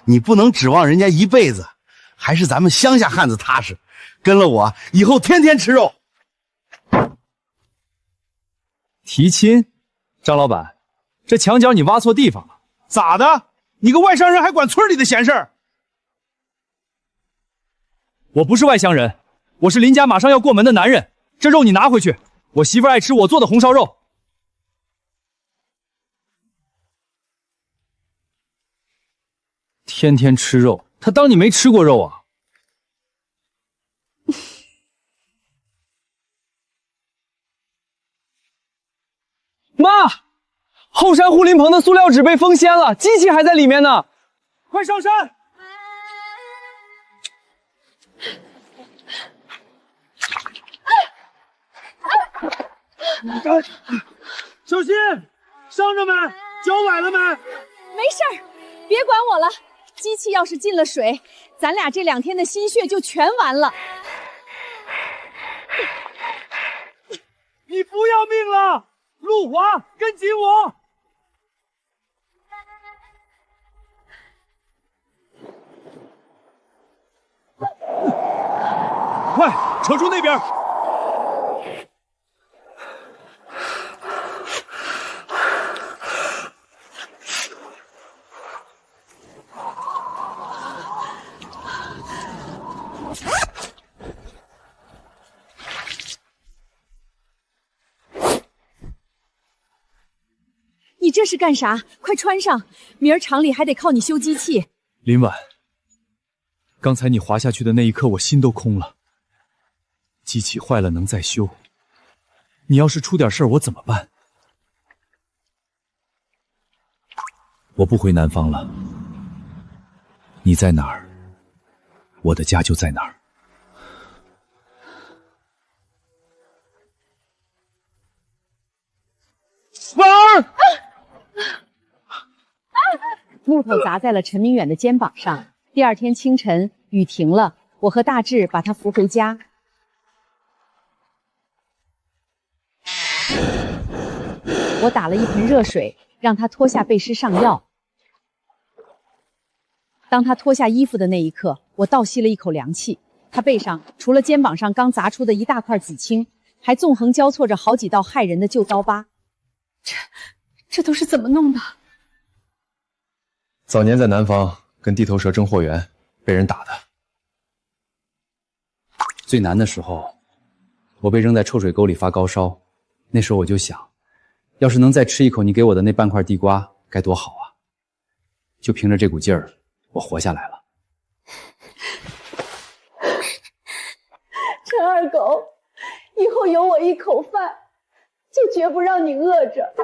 你不能指望人家一辈子，还是咱们乡下汉子踏实。跟了我以后天天吃肉。提亲，张老板，这墙角你挖错地方了。咋的？你个外乡人还管村里的闲事儿？我不是外乡人，我是林家马上要过门的男人。这肉你拿回去，我媳妇爱吃我做的红烧肉。天天吃肉，他当你没吃过肉啊？妈，后山护林棚的塑料纸被封掀了，机器还在里面呢，快上山！小心，伤着没？脚崴了没？没事儿，别管我了。机器要是进了水，咱俩这2天的心血就全完了。你不要命了？陆华，跟紧我！快扯出那边！你这是干啥？快穿上，明儿厂里还得靠你修机器。林婉，刚才你滑下去的那一刻，我心都空了。机器坏了能再修，你要是出点事儿，我怎么办？我不回南方了，你在哪儿，我的家就在哪儿。婉儿！木头砸在了陈明远的肩膀上。第2天清晨，雨停了，我和大志把他扶回家。我打了一盆热水，让他脱下背湿上药。当他脱下衣服的那一刻，我倒吸了一口凉气。他背上除了肩膀上刚砸出的一大块紫青，还纵横交错着好几道骇人的旧刀疤。这都是怎么弄的？早年在南方跟地头蛇争货源，被人打的。最难的时候，我被扔在臭水沟里发高烧，那时候我就想，要是能再吃一口你给我的那半块地瓜，该多好啊！就凭着这股劲儿，我活下来了。陈二狗，以后有我一口饭，就绝不让你饿着。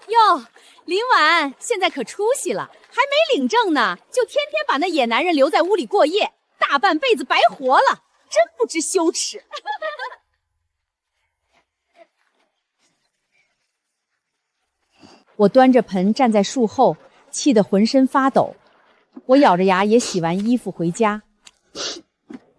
哟，林婉现在可出息了，还没领证呢，就天天把那野男人留在屋里过夜，大半辈子白活了，真不知羞耻。我端着盆站在树后，气得浑身发抖。我咬着牙也洗完衣服回家。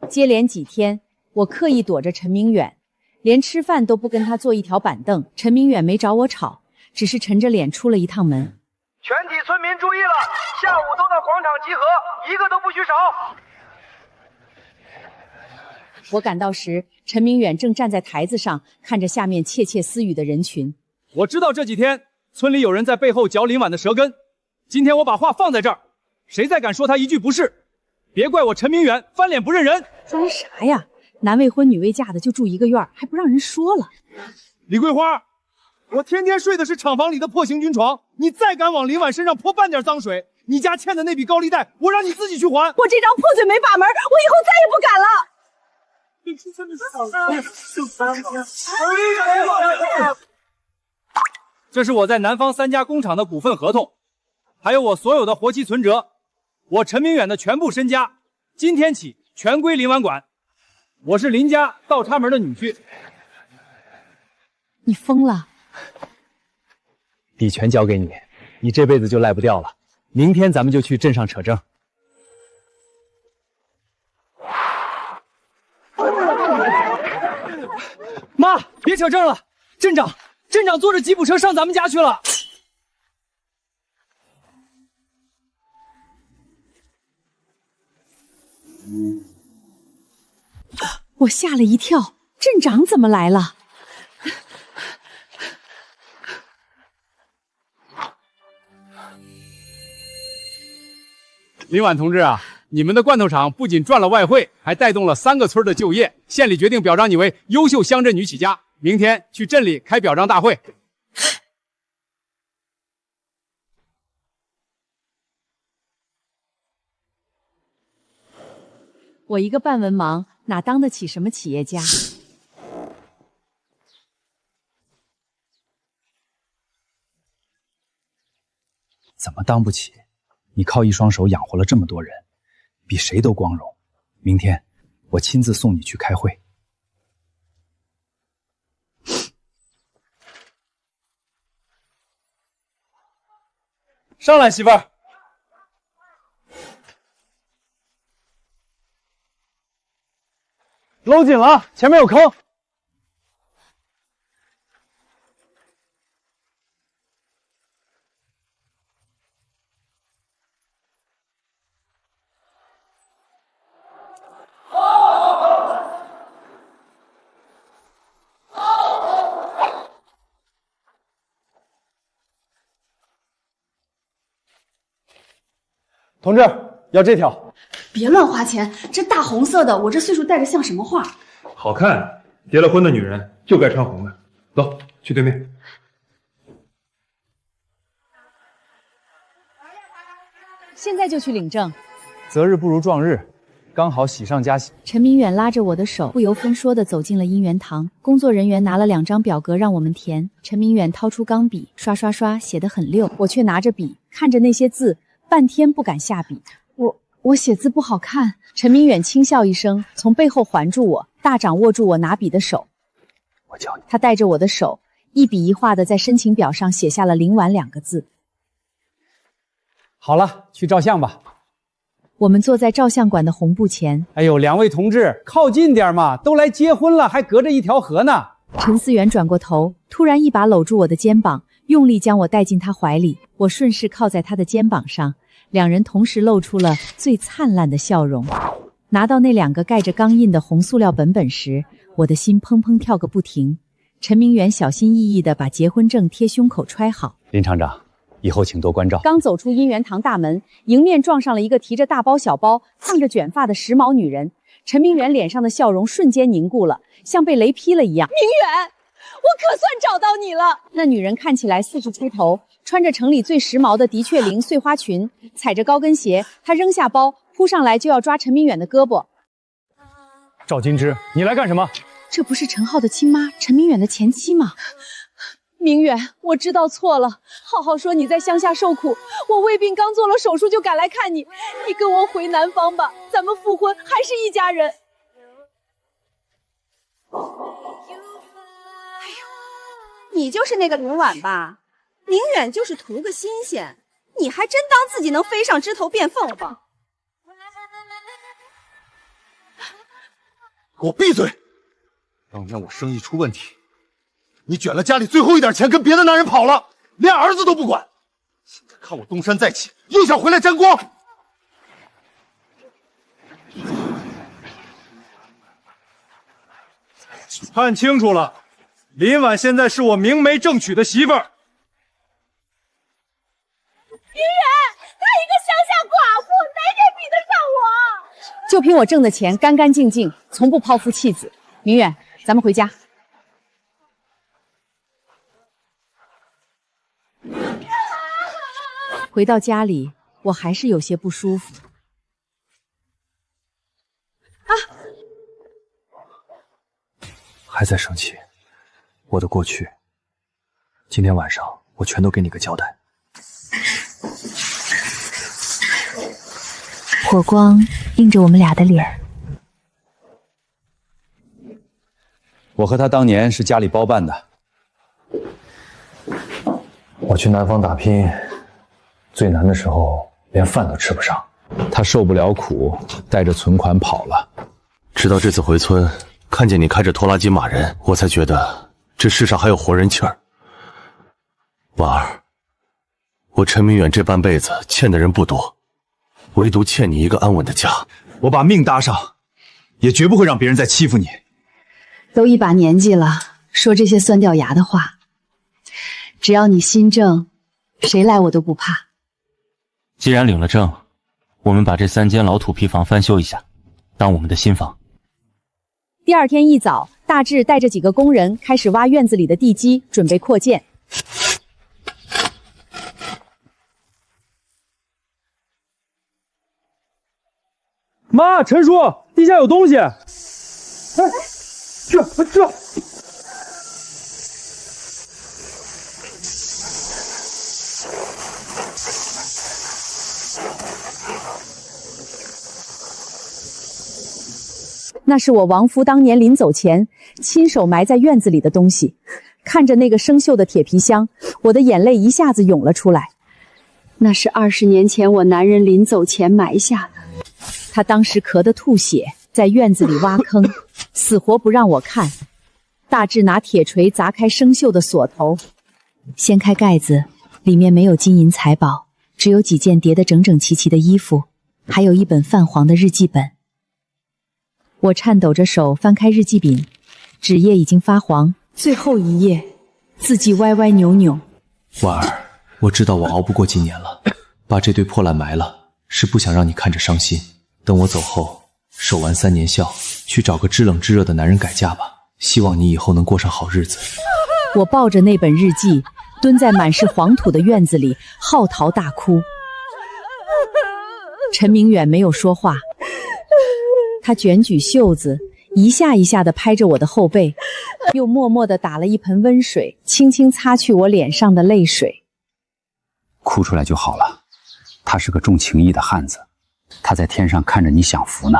接连几天，我刻意躲着陈明远，连吃饭都不跟他坐一条板凳。陈明远没找我吵，只是沉着脸出了一趟门。全体村民注意了，下午都到广场集合，一个都不许少。我赶到时，陈明远正站在台子上，看着下面窃窃私语的人群。我知道这几天村里有人在背后嚼林婉的舌根，今天我把话放在这儿，谁再敢说他一句不是，别怪我陈明远翻脸不认人。装啥呀？男未婚女未嫁的就住一个院，还不让人说了。李桂花，我天天睡的是厂房里的破行军床，你再敢往林婉身上泼半点脏水，你家欠的那笔高利贷，我让你自己去还。我这张破嘴没把门，我以后再也不敢了。这是我在南方3家工厂的股份合同，还有我所有的活期存折，我陈明远的全部身家，今天起全归林婉管。我是林家倒插门的女婿。你疯了？地全交给你，你这辈子就赖不掉了。明天咱们就去镇上扯证。妈，别扯证了，镇长坐着吉普车上咱们家去了。我吓了一跳，镇长怎么来了？林婉同志啊，你们的罐头厂不仅赚了外汇，还带动了3个村的就业。县里决定表彰你为优秀乡镇女企家，明天去镇里开表彰大会。我一个半文盲，哪当得起什么企业家？怎么当不起？你靠一双手养活了这么多人，比谁都光荣。明天我亲自送你去开会。上来，媳妇儿。搂紧了，前面有坑。同志，要这条。别乱花钱，这大红色的，我这岁数戴着像什么画？好看，结了婚的女人就该穿红的。走，去对面。现在就去领证。择日不如撞日，刚好喜上加喜。陈明远拉着我的手，不由分说地走进了姻缘堂。工作人员拿了2张表格让我们填。陈明远掏出钢笔，刷刷刷，写得很溜。我却拿着笔，看着那些字，半天不敢下笔。我写字不好看。陈明远轻笑一声，从背后环住我，大掌握住我拿笔的手。我教你。他带着我的手，一笔一画地在申请表上写下了林婉2个字。好了，去照相吧。我们坐在照相馆的红布前。哎呦，2位同志，靠近点嘛，都来结婚了，还隔着一条河呢。陈思远转过头，突然一把搂住我的肩膀，用力将我带进他怀里。我顺势靠在他的肩膀上。2人同时露出了最灿烂的笑容。拿到那2个盖着钢印的红塑料本本时，我的心砰砰跳个不停。陈明远小心翼翼地把结婚证贴胸口揣好。林厂长，以后请多关照。刚走出姻缘堂大门，迎面撞上了一个提着大包小包、烫着卷发的时髦女人。陈明远脸上的笑容瞬间凝固了，像被雷劈了一样。明远，我可算找到你了！那女人看起来40出头，穿着城里最时髦的的确绫碎花裙，踩着高跟鞋。她扔下包，扑上来就要抓陈明远的胳膊。赵金枝，你来干什么？这不是陈浩的亲妈，陈明远的前妻吗？明远，我知道错了。浩浩说你在乡下受苦，我胃病刚做了手术就赶来看你。你跟我回南方吧，咱们复婚还是一家人。哎呦，你就是那个林婉吧？宁远就是图个新鲜，你还真当自己能飞上枝头变凤凰？给我闭嘴！当年我生意出问题，你卷了家里最后一点钱，跟别的男人跑了，连儿子都不管。现在看我东山再起，又想回来沾光。看清楚了，林婉现在是我明媒正娶的媳妇儿。明远，她一个乡下寡妇，哪点比得上我？就凭我挣的钱，干干净净，从不抛夫弃子。明远，咱们回家。回到家里，我还是有些不舒服。还在生气？我的过去，今天晚上我全都给你个交代。火光映着我们俩的脸。我和他当年是家里包办的。我去南方打拼，最难的时候连饭都吃不上。他受不了苦，带着存款跑了。直到这次回村，看见你开着拖拉机骂人，我才觉得这世上还有活人气儿。婉儿，我陈明远这半辈子欠的人不多，唯独欠你一个安稳的家。我把命搭上，也绝不会让别人再欺负你。都一把年纪了，说这些酸掉牙的话。只要你心正，谁来我都不怕。既然领了证，我们把这3间老土坯房翻修一下，当我们的新房。第二天一早，大志带着几个工人开始挖院子里的地基，准备扩建。妈，陈叔，地下有东西！哎，去！那是我亡夫当年临走前亲手埋在院子里的东西。看着那个生锈的铁皮箱，我的眼泪一下子涌了出来。那是20年前我男人临走前埋下的。他当时咳得吐血，在院子里挖坑，死活不让我看。大志拿铁锤砸开生锈的锁头，掀开盖子，里面没有金银财宝，只有几件叠得整整齐齐的衣服，还有一本泛黄的日记本。我颤抖着手翻开日记本，纸页已经发黄，最后一页字迹歪歪扭扭。婉儿，我知道我熬不过今年了，把这堆破烂埋了，是不想让你看着伤心。等我走后，守完3年孝，去找个知冷知热的男人改嫁吧。希望你以后能过上好日子。我抱着那本日记，蹲在满是黄土的院子里，嚎啕大哭。陈明远没有说话，他卷举袖子，一下一下地拍着我的后背，又默默地打了一盆温水，轻轻擦去我脸上的泪水。哭出来就好了。他是个重情义的汉子，他在天上看着你享福呢。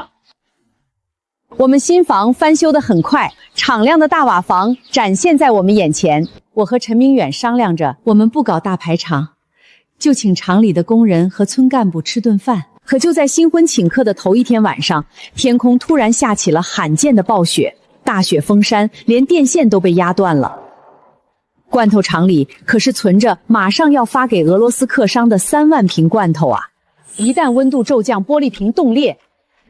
我们新房翻修得很快，敞亮的大瓦房展现在我们眼前。我和陈明远商量着，我们不搞大排场，就请厂里的工人和村干部吃顿饭。可就在新婚请客的头一天晚上，天空突然下起了罕见的暴雪，大雪封山，连电线都被压断了。罐头厂里可是存着马上要发给俄罗斯客商的3万瓶罐头啊！一旦温度骤降，玻璃瓶冻裂，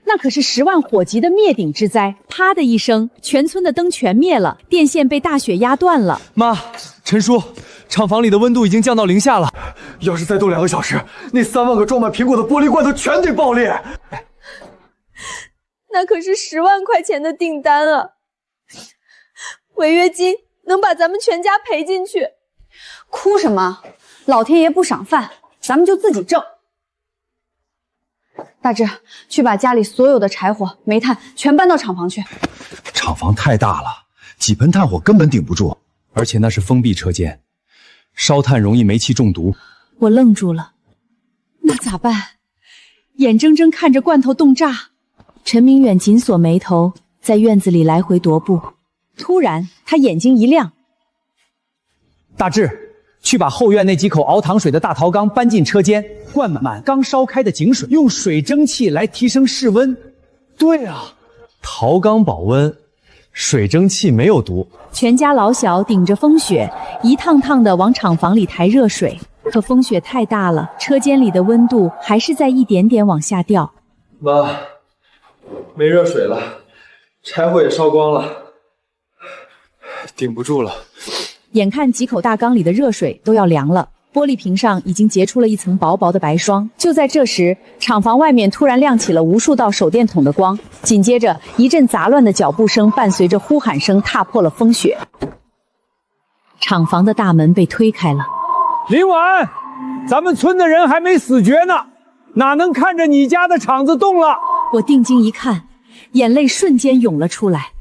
那可是10万火急的灭顶之灾。啪的一声，全村的灯全灭了，电线被大雪压断了。妈，陈叔，厂房里的温度已经降到0下了。要是再冻2个小时，那3万个装满苹果的玻璃罐头全得爆裂。那可是10万块钱的订单啊！违约金能把咱们全家赔进去。哭什么？老天爷不赏饭，咱们就自己挣。大志，去把家里所有的柴火、煤炭全搬到厂房去。厂房太大了，几盆炭火根本顶不住，而且那是封闭车间，烧炭容易煤气中毒。我愣住了，那咋办？眼睁睁看着罐头冻炸。陈明远紧锁眉头，在院子里来回踱步。突然，他眼睛一亮：“大志，去把后院那几口熬糖水的大陶缸搬进车间，灌满刚烧开的井水，用水蒸气来提升室温。”对啊，陶缸保温，水蒸气没有毒。全家老小顶着风雪，一趟趟的往厂房里抬热水。可风雪太大了，车间里的温度还是在一点点往下掉。妈，没热水了，柴火也烧光了，顶不住了。眼看几口大缸里的热水都要凉了，玻璃瓶上已经结出了一层薄薄的白霜。就在这时，厂房外面突然亮起了无数道手电筒的光，紧接着一阵杂乱的脚步声伴随着呼喊声踏破了风雪。厂房的大门被推开了。林婉，咱们村的人还没死绝呢，哪能看着你家的厂子动了？我定睛一看，眼泪瞬间涌了出来。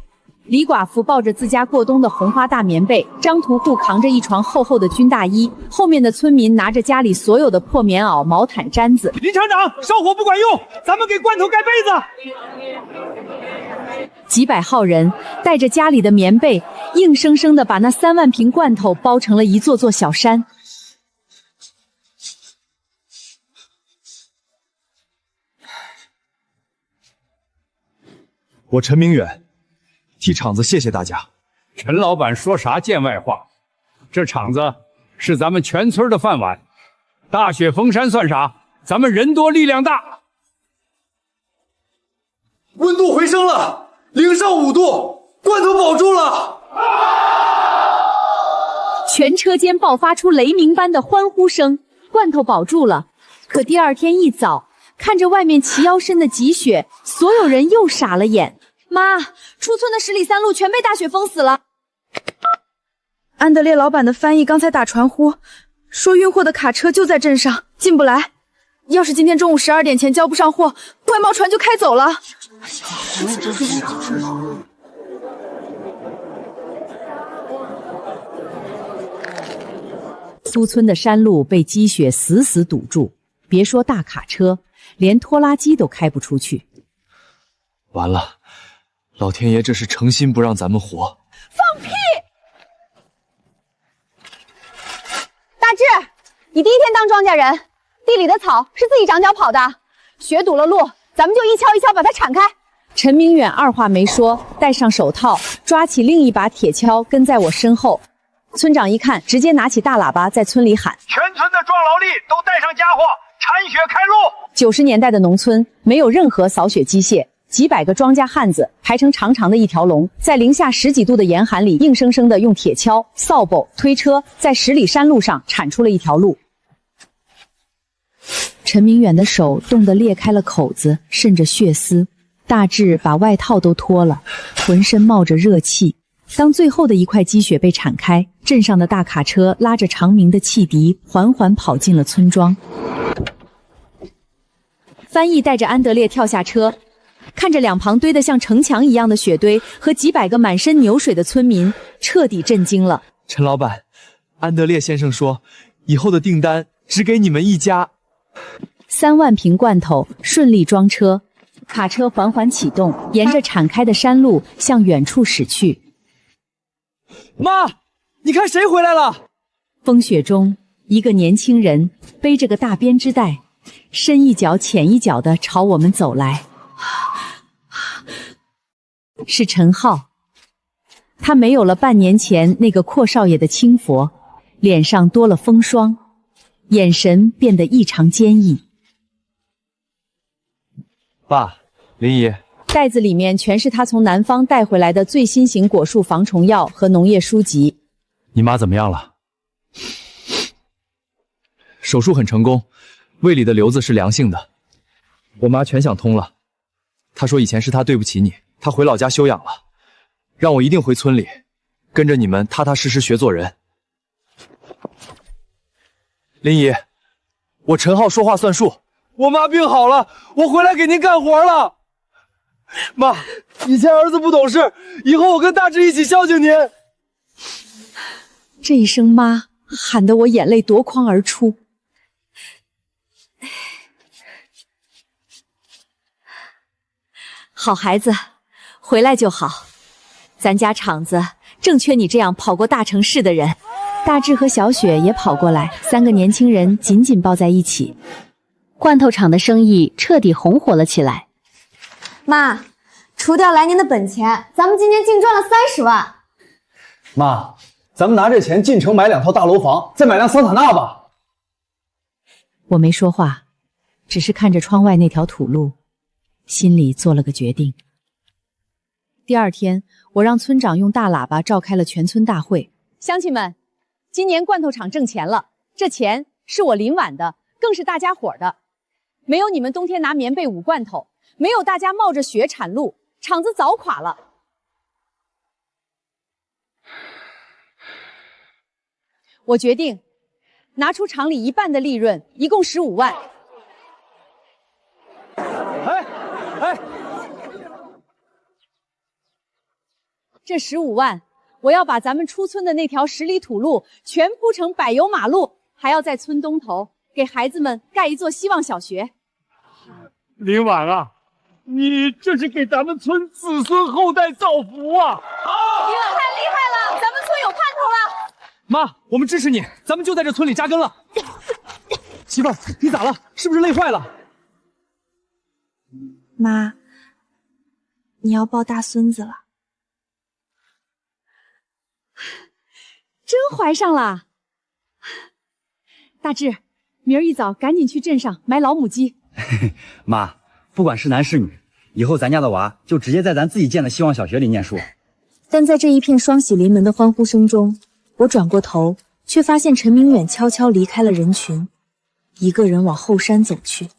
李寡妇抱着自家过冬的红花大棉被，张屠户扛着一床厚厚的军大衣，后面的村民拿着家里所有的破棉袄、毛毯、毡子。林厂长，烧火不管用，咱们给罐头盖被子。几百号人带着家里的棉被，硬生生地把那3万瓶罐头包成了一座座小山。我陈明远替厂子谢谢大家。陈老板说啥见外话？这厂子是咱们全村的饭碗，大雪封山算啥？咱们人多力量大。温度回升了，零上5度，罐头保住了！全车间爆发出雷鸣般的欢呼声，罐头保住了。可第二天一早，看着外面齐腰深的积雪，所有人又傻了眼。妈，出村的10里3路全被大雪封死了。安德烈老板的翻译刚才打传呼，说运货的卡车就在镇上，进不来。要是今天中午12点前交不上货，怪贸船就开走了。苏村的山路被积雪死死堵住，别说大卡车，连拖拉机都开不出去。完了，老天爷这是诚心不让咱们活。放屁！大志，你第一天当庄稼人，地里的草是自己长脚跑的，雪堵了路，咱们就一锹一锹把它铲开。陈明远二话没说，戴上手套，抓起另一把铁锹，跟在我身后。村长一看，直接拿起大喇叭在村里喊：全村的壮劳力都带上家伙，铲雪开路！90年代的农村没有任何扫雪机械，几百个庄稼汉子排成长长的一条龙，在零下10几度的严寒里，硬生生的用铁锹、扫把、推车，在10里山路上铲出了一条路。陈明远的手冻得裂开了口子，渗着血丝。大志把外套都脱了，浑身冒着热气。当最后的一块积雪被铲开，镇上的大卡车拉着长鸣的汽笛，缓缓跑进了村庄。翻译带着安德烈跳下车，看着两旁堆得像城墙一样的雪堆和几百个满身牛水的村民，彻底震惊了。陈老板，安德烈先生说，以后的订单只给你们一家。3万瓶罐头顺利装车，卡车缓缓启动，沿着铲开的山路向远处驶去。妈，你看谁回来了？风雪中，一个年轻人背着个大编织袋，深一脚浅一脚地朝我们走来。是陈浩，他没有了半年前那个阔少爷的轻佛，脸上多了风霜，眼神变得异常坚毅。爸，林姨，袋子里面全是他从南方带回来的最新型果树防虫药和农业书籍。你妈怎么样了？手术很成功，胃里的瘤子是良性的。我妈全想通了，她说以前是她对不起你，她回老家休养了，让我一定回村里，跟着你们踏踏实实学做人。林姨，我陈浩说话算数。我妈病好了，我回来给您干活了。妈，以前儿子不懂事，以后我跟大志一起孝敬您。这一声妈喊得我眼泪夺眶而出。好孩子，回来就好。咱家厂子正缺你这样跑过大城市的人。大志和小雪也跑过来，3个年轻人紧紧抱在一起。罐头厂的生意彻底红火了起来。妈，除掉来年的本钱，咱们今年净赚了30万。妈，咱们拿这钱进城买2套大楼房，再买辆桑塔纳吧。我没说话，只是看着窗外那条土路，心里做了个决定。第二天，我让村长用大喇叭召开了全村大会。乡亲们，今年罐头厂挣钱了，这钱是我林婉的，更是大家伙的。没有你们冬天拿棉被捂罐头，没有大家冒着雪产路，厂子早垮了。我决定拿出厂里1半的利润，一共15万。这15万，我要把咱们出村的那条10里土路全铺成柏油马路，还要在村东头给孩子们盖一座希望小学。林婉啊，你这是给咱们村子孙后代造福啊！林婉太厉害了，咱们村有盼头了。妈，我们支持你，咱们就在这村里扎根了。媳妇儿，你咋了？是不是累坏了？妈，你要抱大孙子了。真怀上了。大志，明儿一早赶紧去镇上买老母鸡。妈，不管是男是女，以后咱家的娃就直接在咱自己建的希望小学里念书。但在这一片双喜临门的欢呼声中，我转过头，却发现陈明远悄悄离开了人群，一个人往后山走去。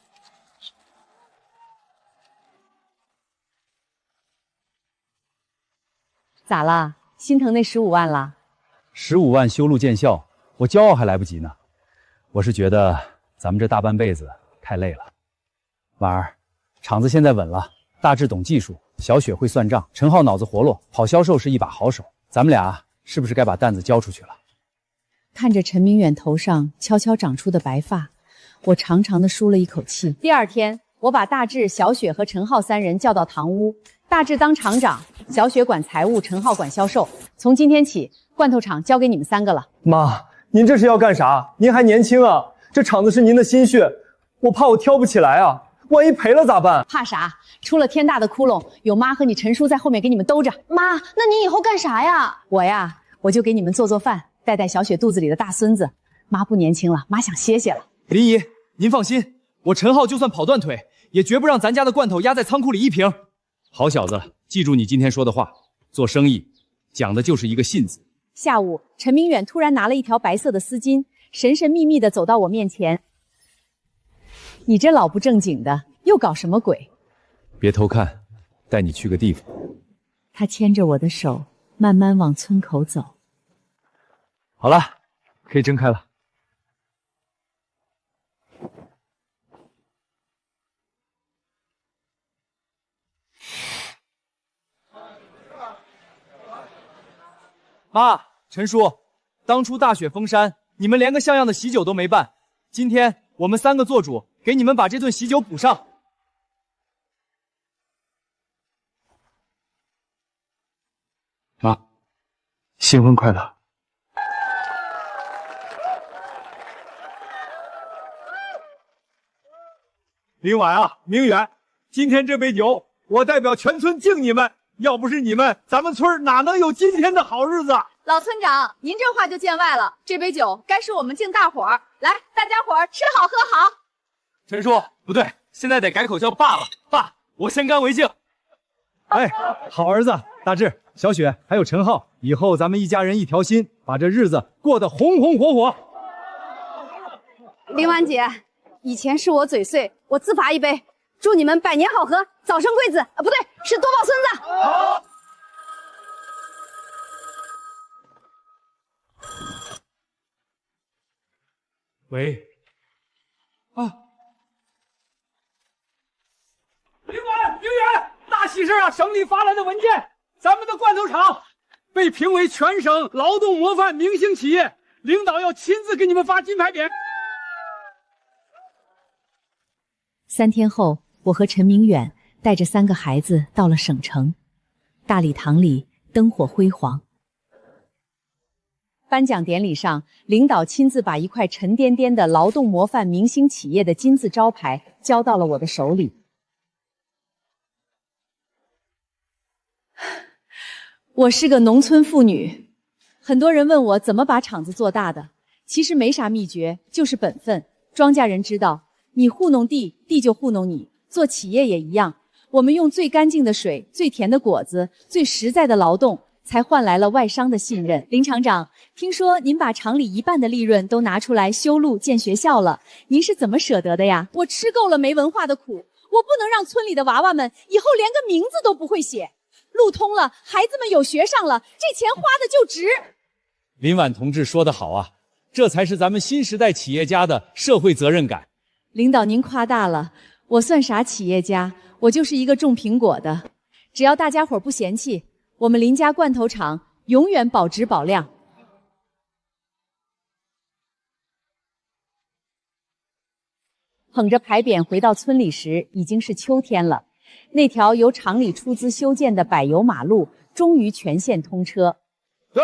咋了？心疼那15万了？15万修路建校，我骄傲还来不及呢。我是觉得咱们这大半辈子太累了。婉儿，厂子现在稳了，大志懂技术，小雪会算账，陈浩脑子活络，跑销售是一把好手。咱们俩是不是该把担子交出去了？看着陈明远头上悄悄长出的白发，我长长的舒了一口气。第二天，我把大志、小雪和陈浩3人叫到堂屋，大志当厂长，小雪管财务，陈浩管销售。从今天起，罐头厂交给你们3个了。妈，您这是要干啥？您还年轻啊，这厂子是您的心血，我怕我挑不起来啊，万一赔了咋办？怕啥？出了天大的窟窿，有妈和你陈叔在后面给你们兜着。妈，那你以后干啥呀？我呀，我就给你们做做饭，带带小雪肚子里的大孙子。妈不年轻了，妈想歇歇了。林姨，您放心，我陈浩就算跑断腿，也绝不让咱家的罐头压在仓库里1瓶。好小子，记住你今天说的话，做生意讲的就是一个信字。下午，陈明远突然拿了一条白色的丝巾，神神秘秘地走到我面前。你这老不正经的，又搞什么鬼？别偷看，带你去个地方。他牵着我的手，慢慢往村口走。好了，可以睁开了。妈，陈叔，当初大雪封山，你们连个像样的喜酒都没办，今天我们3个做主，给你们把这顿喜酒补上。妈，新婚快乐！林婉啊，明远，今天这杯酒，我代表全村敬你们。要不是你们，咱们村哪能有今天的好日子？老村长，您这话就见外了。这杯酒该是我们敬大伙儿，来，大家伙儿吃好喝好。陈叔，不对，现在得改口叫爸了。爸，我先干为敬。哎，好儿子，大志、小雪还有陈浩，以后咱们一家人一条心，把这日子过得红红火火。林婉姐，以前是我嘴碎，我自罚一杯，祝你们百年好合，早生贵子啊，不对，是多抱孙子。好。喂，啊，林婉、明远，大喜事啊！省里发来的文件，咱们的罐头厂被评为全省劳动模范明星企业，领导要亲自给你们发金牌匾。3天后，我和陈明远带着3个孩子到了省城。大礼堂里灯火辉煌。颁奖典礼上，领导亲自把一块沉甸甸的劳动模范明星企业的金字招牌交到了我的手里。我是个农村妇女，很多人问我怎么把厂子做大的，其实没啥秘诀，就是本分。庄稼人知道，你糊弄地，地就糊弄你。做企业也一样，我们用最干净的水、最甜的果子、最实在的劳动，才换来了外商的信任。林厂长，听说您把厂里1半的利润都拿出来修路建学校了，您是怎么舍得的呀？我吃够了没文化的苦，我不能让村里的娃娃们以后连个名字都不会写。路通了，孩子们有学上了，这钱花的就值。林婉同志说得好啊，这才是咱们新时代企业家的社会责任感。领导您夸大了，我算啥企业家？我就是一个种苹果的。只要大家伙不嫌弃，我们林家罐头厂永远保质保量。捧着牌匾回到村里时，已经是秋天了。那条由厂里出资修建的柏油马路终于全线通车。对，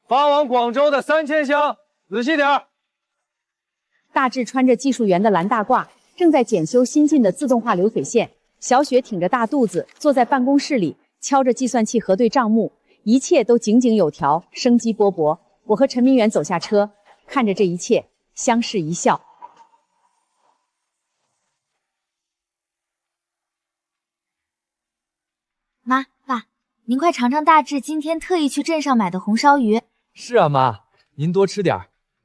发往广州的3000箱，仔细点儿。大志穿着技术员的蓝大褂，正在检修新进的自动化流水线。小雪挺着大肚子坐在办公室里，敲着计算器核对账目，一切都井井有条，生机勃勃。我和陈明远走下车，看着这一切，相视一笑。妈，爸，您快尝尝大志今天特意去镇上买的红烧鱼。是啊，妈，您多吃点。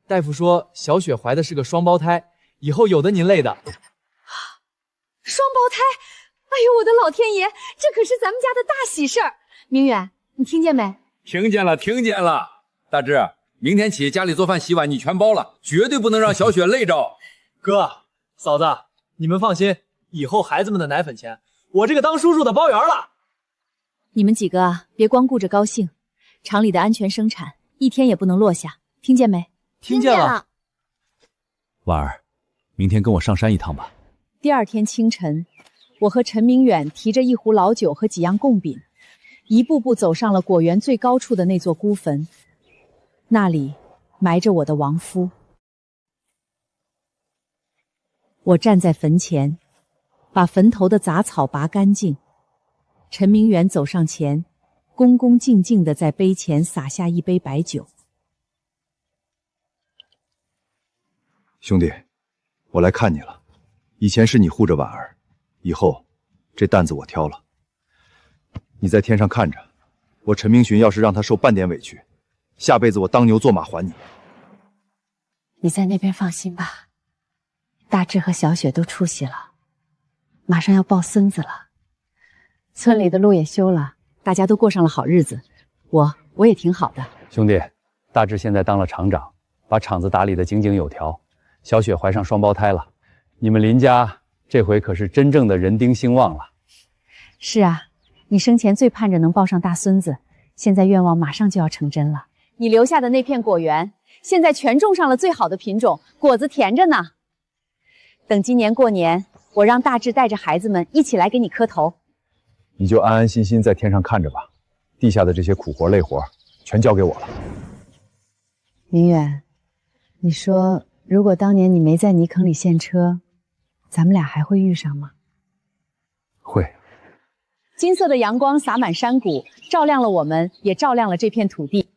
大夫说小雪怀的是个双胞胎，以后有的您累的。双胞胎？哎呦，我的老天爷，这可是咱们家的大喜事儿！明远，你听见没？听见了，听见了。大志，明天起家里做饭洗碗你全包了，绝对不能让小雪累着。哥，嫂子，你们放心，以后孩子们的奶粉钱，我这个当叔叔的包圆了。你们几个啊，别光顾着高兴，厂里的安全生产一天也不能落下，听见没？听见了。婉儿，明天跟我上山一趟吧。第二天清晨，我和陈明远提着一壶老酒和几样贡饼，一步步走上了果园最高处的那座孤坟，那里埋着我的亡夫。我站在坟前，把坟头的杂草拔干净。陈明远走上前，恭恭敬敬地在碑前洒下一杯白酒。兄弟，我来看你了。以前是你护着婉儿，以后这担子我挑了。你在天上看着，我陈明寻要是让他受半点委屈，下辈子我当牛做马还你。你在那边放心吧，大志和小雪都出息了，马上要抱孙子了。村里的路也修了，大家都过上了好日子，我也挺好的。兄弟，大志现在当了厂长，把厂子打理得井井有条。小雪怀上双胞胎了，你们林家这回可是真正的人丁兴旺了。是啊，你生前最盼着能抱上大孙子，现在愿望马上就要成真了。你留下的那片果园，现在全种上了最好的品种，果子甜着呢。等今年过年，我让大志带着孩子们一起来给你磕头。你就安安心心在天上看着吧，地下的这些苦活累活全交给我了。明远，你说如果当年你没在泥坑里陷车，咱们俩还会遇上吗？会。金色的阳光洒满山谷，照亮了我们，也照亮了这片土地。